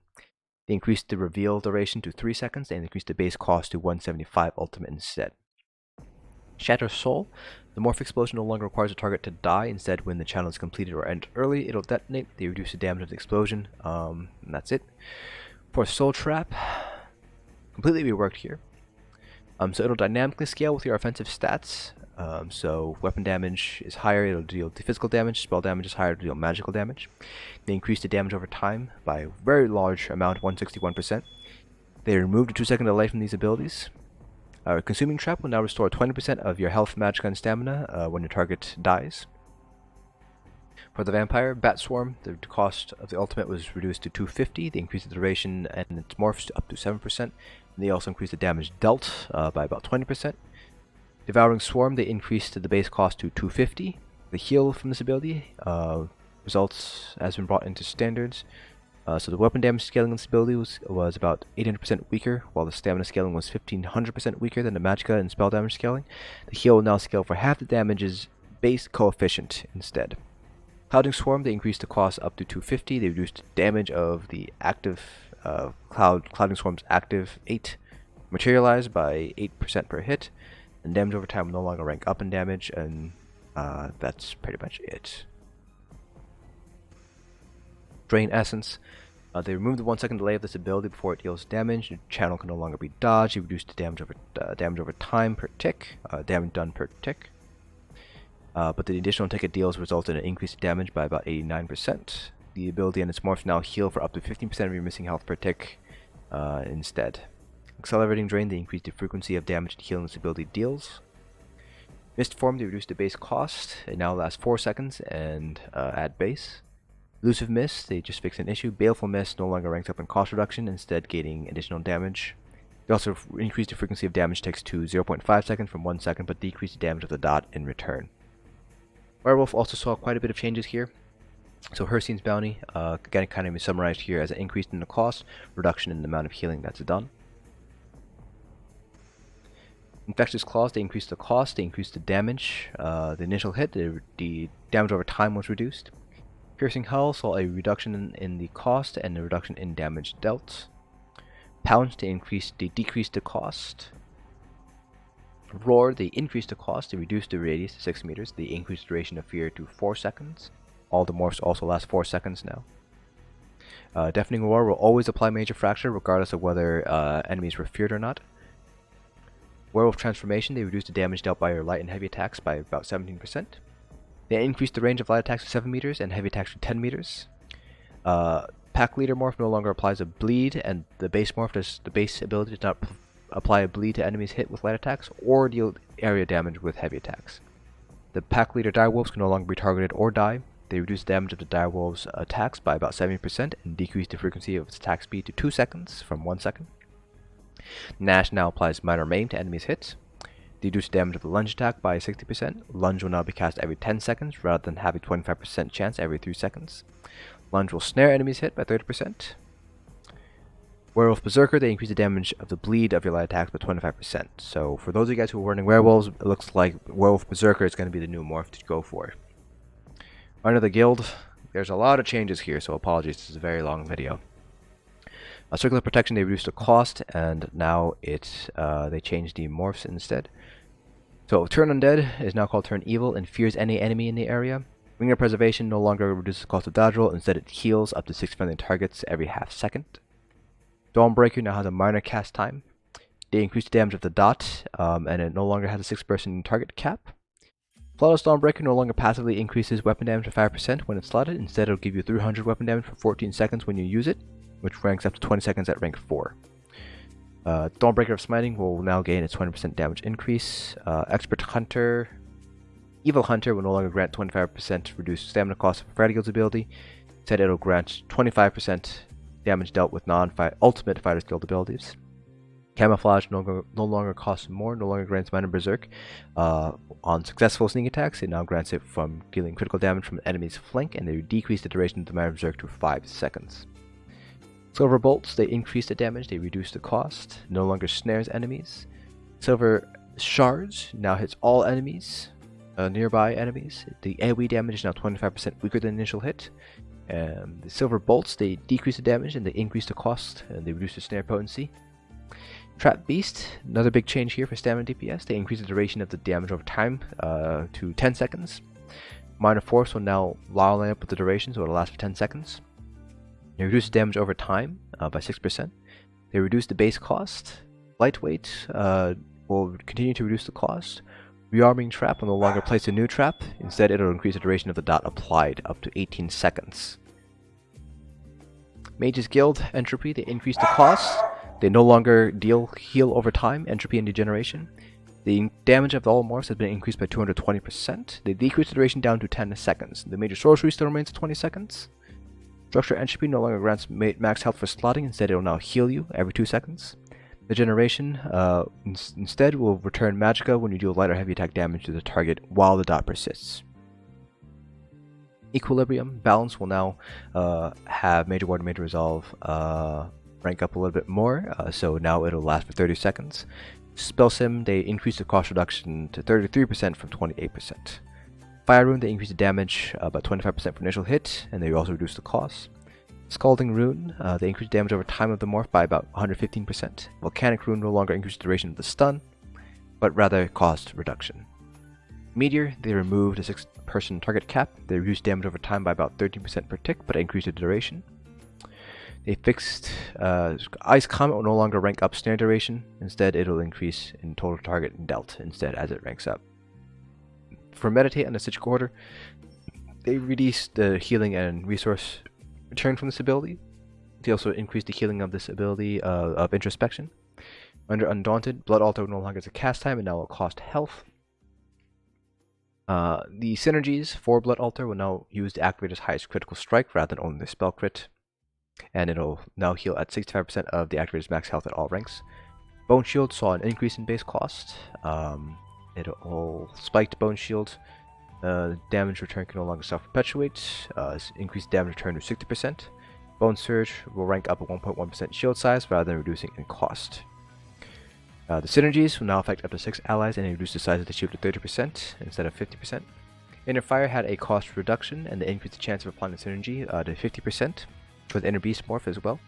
They increased the reveal duration to 3 seconds and increased the base cost to 175 ultimate instead. Shatter Soul. The morph explosion no longer requires a target to die. Instead, when the channel is completed or ended early, it'll detonate. They reduce the damage of the explosion, and that's it. For Soul Trap, completely reworked here. So it'll dynamically scale with your offensive stats. So weapon damage is higher, it'll deal physical damage. Spell damage is higher, it'll deal magical damage. They increase the damage over time by a very large amount, 161%. They removed a 2-second delay from these abilities. Consuming Trap will now restore 20% of your health, magicka, and stamina when your target dies. For the Vampire, Bat Swarm, the cost of the ultimate was reduced to 250. They increased the duration and its morphs to up to 7%. And they also increased the damage dealt by about 20%. Devouring Swarm, they increased the base cost to 250. The heal from this ability results has been brought into standards. So the weapon damage scaling in this ability was about 800% weaker, while the stamina scaling was 1500% weaker than the magicka and spell damage scaling. The heal will now scale for half the damage's base coefficient instead. Clouding Swarm, they increased the cost up to 250. They reduced damage of the active Clouding Swarm's active 8 materialized by 8% per hit. And damage over time will no longer rank up in damage, and that's pretty much it. Drain Essence. They removed the 1-second delay of this ability before it deals damage. The channel can no longer be dodged. They reduced the damage over time per tick, damage done per tick. But the additional tick it deals results in an increased damage by about 89%. The ability and its morphs now heal for up to 15% of your missing health per tick instead. Accelerating Drain, they increase the frequency of damage and healing this ability deals. Mist Form, they reduce the base cost. It now lasts 4 seconds and add base. Elusive Mist, they just fix an issue. Baleful Mist no longer ranks up in cost reduction, instead gaining additional damage. They also increase the frequency of damage takes to 0.5 seconds from 1 second, but decrease the damage of the dot in return. Werewolf also saw quite a bit of changes here. So Hircine's Bounty, again, kind of summarized here as an increase in the cost, reduction in the amount of healing that's done. Infectious Claws, they increased the cost, they increased the damage. The initial hit, the damage over time was reduced. Piercing Hull saw a reduction in the cost and a reduction in damage dealt. Pounce, they decreased the cost. Roar, they increased the cost, they reduced the radius to 6 meters, they increased the duration of fear to 4 seconds. All the morphs also last 4 seconds now. Deafening Roar will always apply Major Fracture regardless of whether enemies were feared or not. Werewolf Transformation, they reduced the damage dealt by your light and heavy attacks by about 17%. They increased the range of light attacks to 7 meters and heavy attacks to 10 meters. Pack Leader Morph no longer applies a bleed, and the base ability does not apply a bleed to enemies hit with light attacks or deal area damage with heavy attacks. The Pack Leader Direwolves can no longer be targeted or die. They reduce the damage of the Direwolves' attacks by about 70% and decrease the frequency of its attack speed to 2 seconds from 1 second. Nash now applies minor maim to enemies' hits. reduce damage of the lunge attack by 60%. Lunge will now be cast every 10 seconds rather than having 25% chance every 3 seconds. Lunge will snare enemies hit by 30%. Werewolf Berserker, they increase the damage of the bleed of your light attacks by 25%. So for those of you guys who are running Werewolves, it looks like Werewolf Berserker is going to be the new morph to go for. Under the guild, there's a lot of changes here, so apologies, this is a very long video. Circular Protection, they reduced the cost, and now they changed the morphs instead. So Turn Undead is now called Turn Evil and fears any enemy in the area. Ring of Preservation no longer reduces the cost of dodge roll, instead it heals up to 6 friendly targets every half second. Dawnbreaker now has a minor cast time. They increase the damage of the dot, and it no longer has a 6-person target cap. Flawless Dawnbreaker no longer passively increases weapon damage by 5% when it's slotted, instead it'll give you 300 weapon damage for 14 seconds when you use it, which ranks up to 20 seconds at rank 4. Dawnbreaker of Smiting will now gain a 20% damage increase. Expert Hunter, Evil Hunter will no longer grant 25% reduced stamina cost of a Fighter Guild's ability. Instead, it'll grant 25% damage dealt with non-ultimate Fighter's Guild abilities. Camouflage no longer costs more, no longer grants minor berserk. On successful sneak attacks, it now grants it from dealing critical damage from an enemy's flank, and they decrease the duration of the minor berserk to 5 seconds. Silver Bolts, they increase the damage, they reduce the cost, no longer snares enemies. Silver Shards now hits all enemies, nearby enemies. The AoE damage is now 25% weaker than initial hit. The Silver Bolts, they decrease the damage and they increase the cost, and they reduce the snare potency. Trap Beast, another big change here for stamina DPS. They increase the duration of the damage over time to 10 seconds. Minor Force will now line up with the duration, so it'll last for 10 seconds. They reduce damage over time by 6%. They reduce the base cost. Lightweight will continue to reduce the cost. Rearming Trap will no longer place a new trap. Instead, it'll increase the duration of the dot applied up to 18 seconds. Mage's Guild, Entropy, they increase the cost. They no longer heal over time, Entropy and Degeneration. The damage of all morphs has been increased by 220%. They decrease the duration down to 10 seconds. The Major Sorcery still remains at 20 seconds. Structure Entropy no longer grants max health for slotting, instead it will now heal you every 2 seconds. Degeneration instead will return Magicka when you deal light or heavy attack damage to the target while the dot persists. Equilibrium, Balance will now have Major Ward and Major Resolve rank up a little bit more, so now it'll last for 30 seconds. Spell Sim, they increase the cost reduction to 33% from 28%. Fire Rune, they increase the damage by 25% for initial hit, and they also reduce the cost. Scalding Rune, they increase damage over time of the morph by about 115%. Volcanic Rune no longer increases the duration of the stun, but rather cost reduction. Meteor, they remove the 6-person target cap. They reduce damage over time by about 13% per tick, but increase the duration. They fixed Ice Comet will no longer rank up snare duration. Instead, it'll increase in total target dealt instead as it ranks up. For Meditate and the Stitch Quarter, they reduced the healing and resource return from this ability. They also increased the healing of this ability of Introspection. Under Undaunted, Blood Altar no longer has a cast time and now will cost health. The synergies for Blood Altar will now use the activator's highest critical strike rather than only the spell crit. And it'll now heal at 65% of the activator's max health at all ranks. Bone Shield saw an increase in base cost. It'll spiked Bone Shield. Damage return can no longer self-perpetuate. Increased damage return to 60%. Bone Surge will rank up a 1.1% shield size rather than reducing in cost. The synergies will now affect up to 6 allies and reduce the size of the shield to 30% instead of 50%. Inner Fire had a cost reduction and they increased the chance of applying the synergy to 50% with Inner Beast morph as well.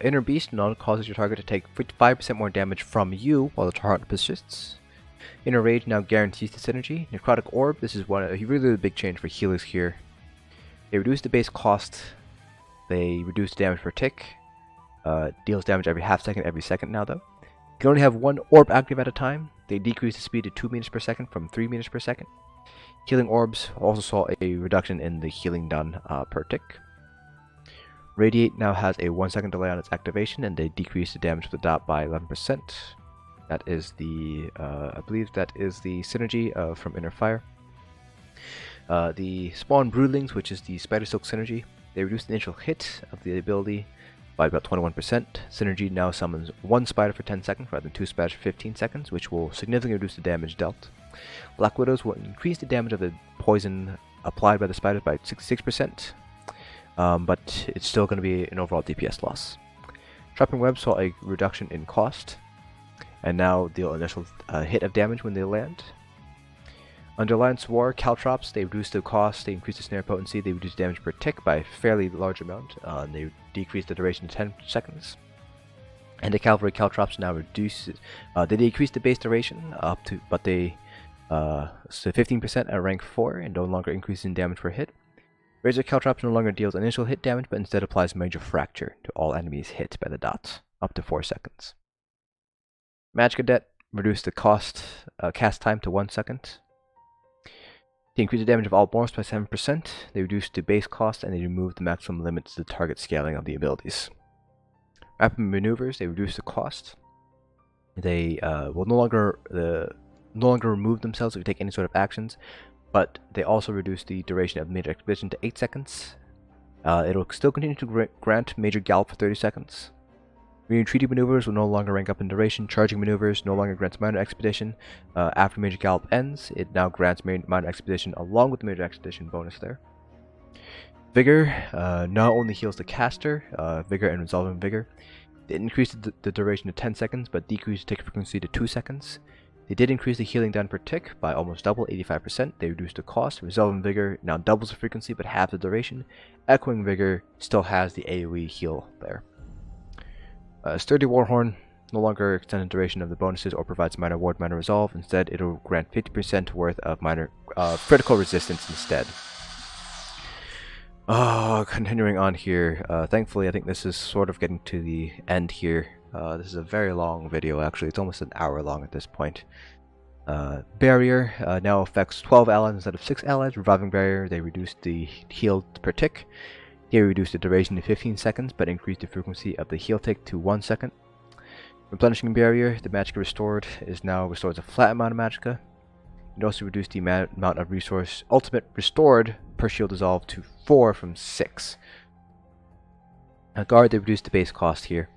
Inner Beast now causes your target to take 55% more damage from you while the target persists. Inner Rage now guarantees the synergy. Necrotic Orb, this is really the big change for healers here. They reduce the base cost, they reduce damage per tick, deals damage every half second, every second now though. You can only have one orb active at a time. They decrease the speed to 2 meters per second from 3 meters per second. Healing Orbs also saw a reduction in the healing done per tick. Radiate now has a 1 second delay on its activation and they decrease the damage of the dot by 11%. That is the, I believe that is the synergy from Inner Fire. The Spawn Broodlings, which is the Spider Silk synergy, they reduce the initial hit of the ability by about 21%. Synergy now summons 1 spider for 10 seconds rather than 2 spiders for 15 seconds, which will significantly reduce the damage dealt. Black Widows will increase the damage of the poison applied by the spiders by 66%, but it's still going to be an overall DPS loss. Trapping Web saw a reduction in cost, and now deal initial hit of damage when they land. Under Alliance War, Caltrops, they reduce the cost, they increase the snare potency, they reduce damage per tick by a fairly large amount, and they decrease the duration to 10 seconds. And the Cavalry Caltrops now reduce, they decrease the base duration up to, but they, so 15% at rank 4 and no longer increasing damage per hit. Razor Caltrops no longer deals initial hit damage, but instead applies Major Fracture to all enemies hit by the dots, up to 4 seconds. Magic Cadet reduced the cost, cast time to 1 second. They increase the damage of all morphs by 7%, they reduce the base cost, and they remove the maximum limit to the target scaling of the abilities. Rapid Maneuvers, they reduce the cost. They will no longer remove themselves if you take any sort of actions, but they also reduce the duration of Major Expedition to 8 seconds. It'll still continue to grant Major Gallop for 30 seconds. Retreating maneuvers will no longer rank up in duration. Charging maneuvers no longer grants minor expedition. After Major Gallop ends, it now grants minor expedition along with the Major Expedition bonus there. Vigor not only heals the caster, Vigor and Resolving Vigor. They increased the duration to 10 seconds, but decreased tick frequency to 2 seconds. They did increase the healing down per tick by almost double, 85%. They reduced the cost. Resolving Vigor now doubles the frequency, but halves the duration. Echoing Vigor still has the AoE heal there. Sturdy Warhorn no longer extends the duration of the bonuses or provides minor ward, minor resolve. Instead, it'll grant 50% worth of minor critical resistance instead. Continuing on here. Thankfully, I think this is sort of getting to the end here. This is a very long video, actually. It's almost an hour long at this point. Barrier now affects 12 allies instead of 6 allies. Reviving Barrier, they reduce the heal per tick. They reduce the duration to 15 seconds, but increase the frequency of the heal tick to 1 second. Replenishing Barrier, the Magicka restored is now restores a flat amount of Magicka. It also reduced the amount of resource ultimate restored per shield dissolve to 4 from 6. Guard, they reduced the base cost here.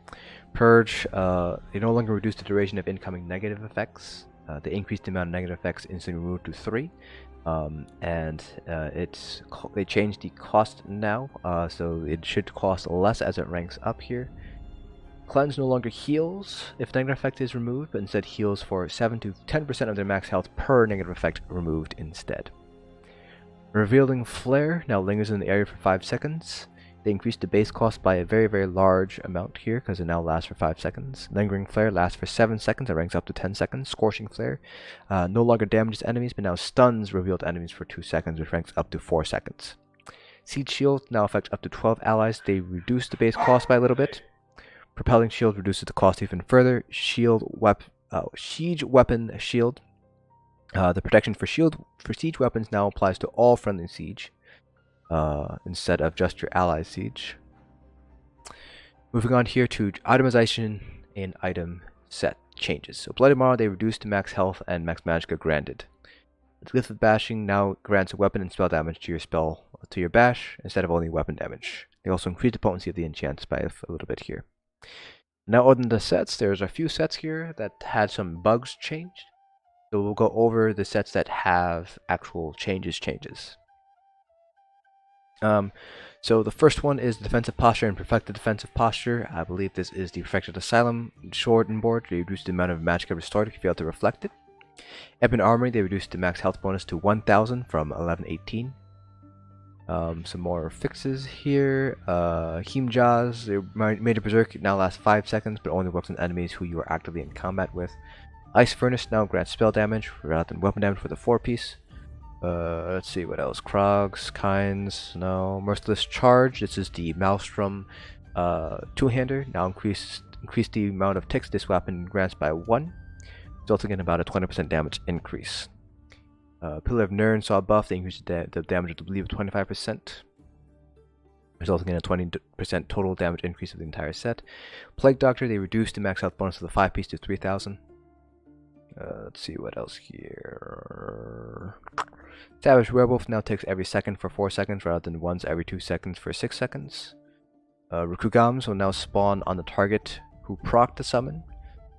Purge, they no longer reduce the duration of incoming negative effects. They increased the amount of negative effects instantly removed to 3. They changed the cost now, so it should cost less as it ranks up here. Cleanse no longer heals if negative effect is removed, but instead heals for 7 to 10% of their max health per negative effect removed instead. Revealing Flare now lingers in the area for 5 seconds. They increased the base cost by a very, very large amount here because it now lasts for 5 seconds. Lingering Flare lasts for 7 seconds. It ranks up to 10 seconds. Scorching Flare no longer damages enemies, but now stuns revealed enemies for 2 seconds, which ranks up to 4 seconds. Siege Shield now affects up to 12 allies. They reduce the base cost by a little bit. Propelling Shield reduces the cost even further. Siege Weapon Shield. The protection for siege weapons now applies to all friendly siege. Instead of just your ally siege. Moving on here to itemization and item set changes. So Bloody Marrow, they reduced to max health and max magicka granted. Glyph of Bashing now grants a weapon and spell damage to your bash instead of only weapon damage. They also increased the potency of the enchants by a little bit here. Now other than the sets, there's a few sets here that had some bugs changed. So we'll go over the sets that have actual changes. So the first one is Defensive Posture and Perfected Defensive Posture. I believe this is the Perfected Asylum sword and board. They reduced the amount of magicka restored if you fail to reflect it. Ebon Armory, they reduced the max health bonus to 1000 from 1118. Some more fixes here. Heem Jaws, Major Berserk now lasts 5 seconds, but only works on enemies who you are actively in combat with. Ice Furnace now grants spell damage rather than weapon damage for the 4-piece. Let's see what else. Krogs, Kinds, no. Merciless Charge, this is the Maelstrom two-hander. Now increase the amount of ticks this weapon grants by 1, resulting in about a 20% damage increase. Pillar of Nirn saw a buff, they increased the damage of the bleed of 25%, resulting in a 20% total damage increase of the entire set. Plague Doctor, they reduced the max health bonus of the 5-piece to 3000. Let's see what else here. Savage Werewolf now takes every second for 4 seconds rather than once every 2 seconds for 6 seconds. Rukugams will now spawn on the target who proc the summon.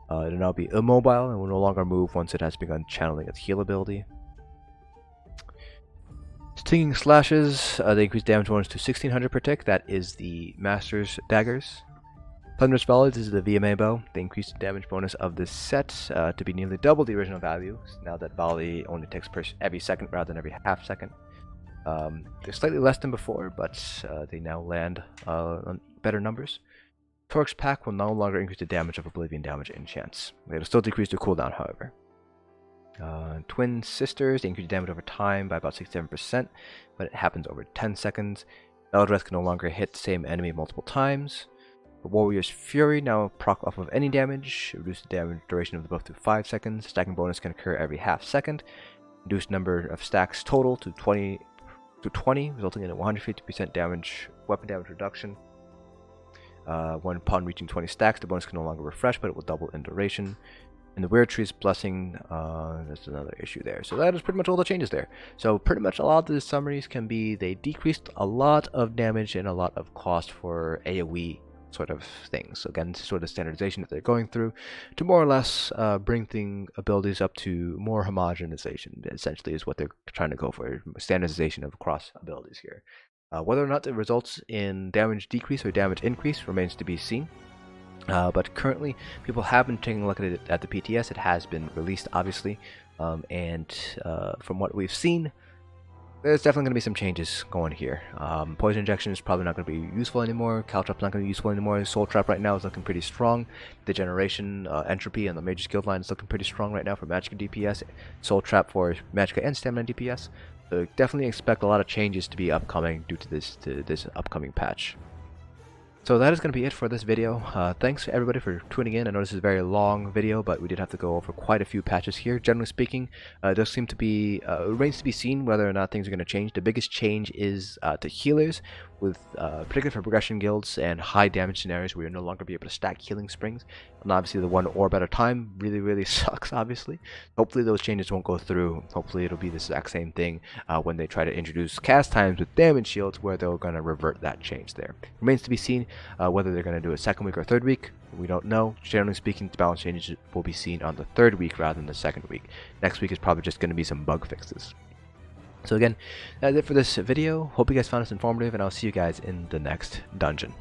It will now be immobile and will no longer move once it has begun channeling its heal ability. Stinging Slashes, they increase damage bonus to 1600 per tick. That is the Master's Daggers. Thunderous Volleys, this is the VMA bow. They increase the damage bonus of this set to be nearly double the original value. Now that volley only takes every second rather than every half second. They're slightly less than before, but they now land on better numbers. Torque's Pack will no longer increase the damage of Oblivion damage and chance. It'll still decrease the cooldown, however. Twin Sisters, they increase damage over time by about 67%, but it happens over 10 seconds. Eldreth can no longer hit the same enemy multiple times. The Warrior's Fury now proc off of any damage, reduce the damage duration of the buff to 5 seconds. Stacking bonus can occur every half second. Reduce number of stacks total to 20, resulting in a 150% damage weapon damage reduction. When upon reaching 20 stacks, the bonus can no longer refresh, but it will double in duration. And the Weird Tree's Blessing, there's another issue there. So that is pretty much all the changes there. So pretty much a lot of the summaries can be, they decreased a lot of damage and a lot of cost for AoE sort of things. So again, sort of standardization that they're going through to more or less bring abilities up to more homogenization, essentially is what they're trying to go for, standardization of across abilities here. Whether or not it results in damage decrease or damage increase remains to be seen. But currently, people have been taking a look at it at the PTS. It has been released, obviously, and from what we've seen, there's definitely going to be some changes going here. Poison Injection is probably not going to be useful anymore. Caltrap's not going to be useful anymore. Soul Trap right now is looking pretty strong. Degeneration, Entropy, and the Major Skill line is looking pretty strong right now for Magicka DPS. Soul Trap for Magicka and Stamina DPS. So definitely expect a lot of changes to be upcoming due to this upcoming patch. So that is going to be it for this video. Thanks everybody for tuning in. I know this is a very long video, but we did have to go over quite a few patches here. Generally speaking, it does seem to be, remains to be seen whether or not things are going to change. The biggest change is to healers, with particularly for progression guilds and high damage scenarios where you'll no longer be able to stack healing springs. And obviously the 1 orb at a time really sucks, obviously. Hopefully those changes won't go through. Hopefully it'll be the exact same thing when they try to introduce cast times with damage shields, where they're going to revert that change there. Remains to be seen whether they're going to do a second week or third week. We don't know. Generally speaking, the balance changes will be seen on the third week rather than the second week. Next week is probably just going to be some bug fixes. So again, that's it for this video. Hope you guys found this informative, and I'll see you guys in the next dungeon.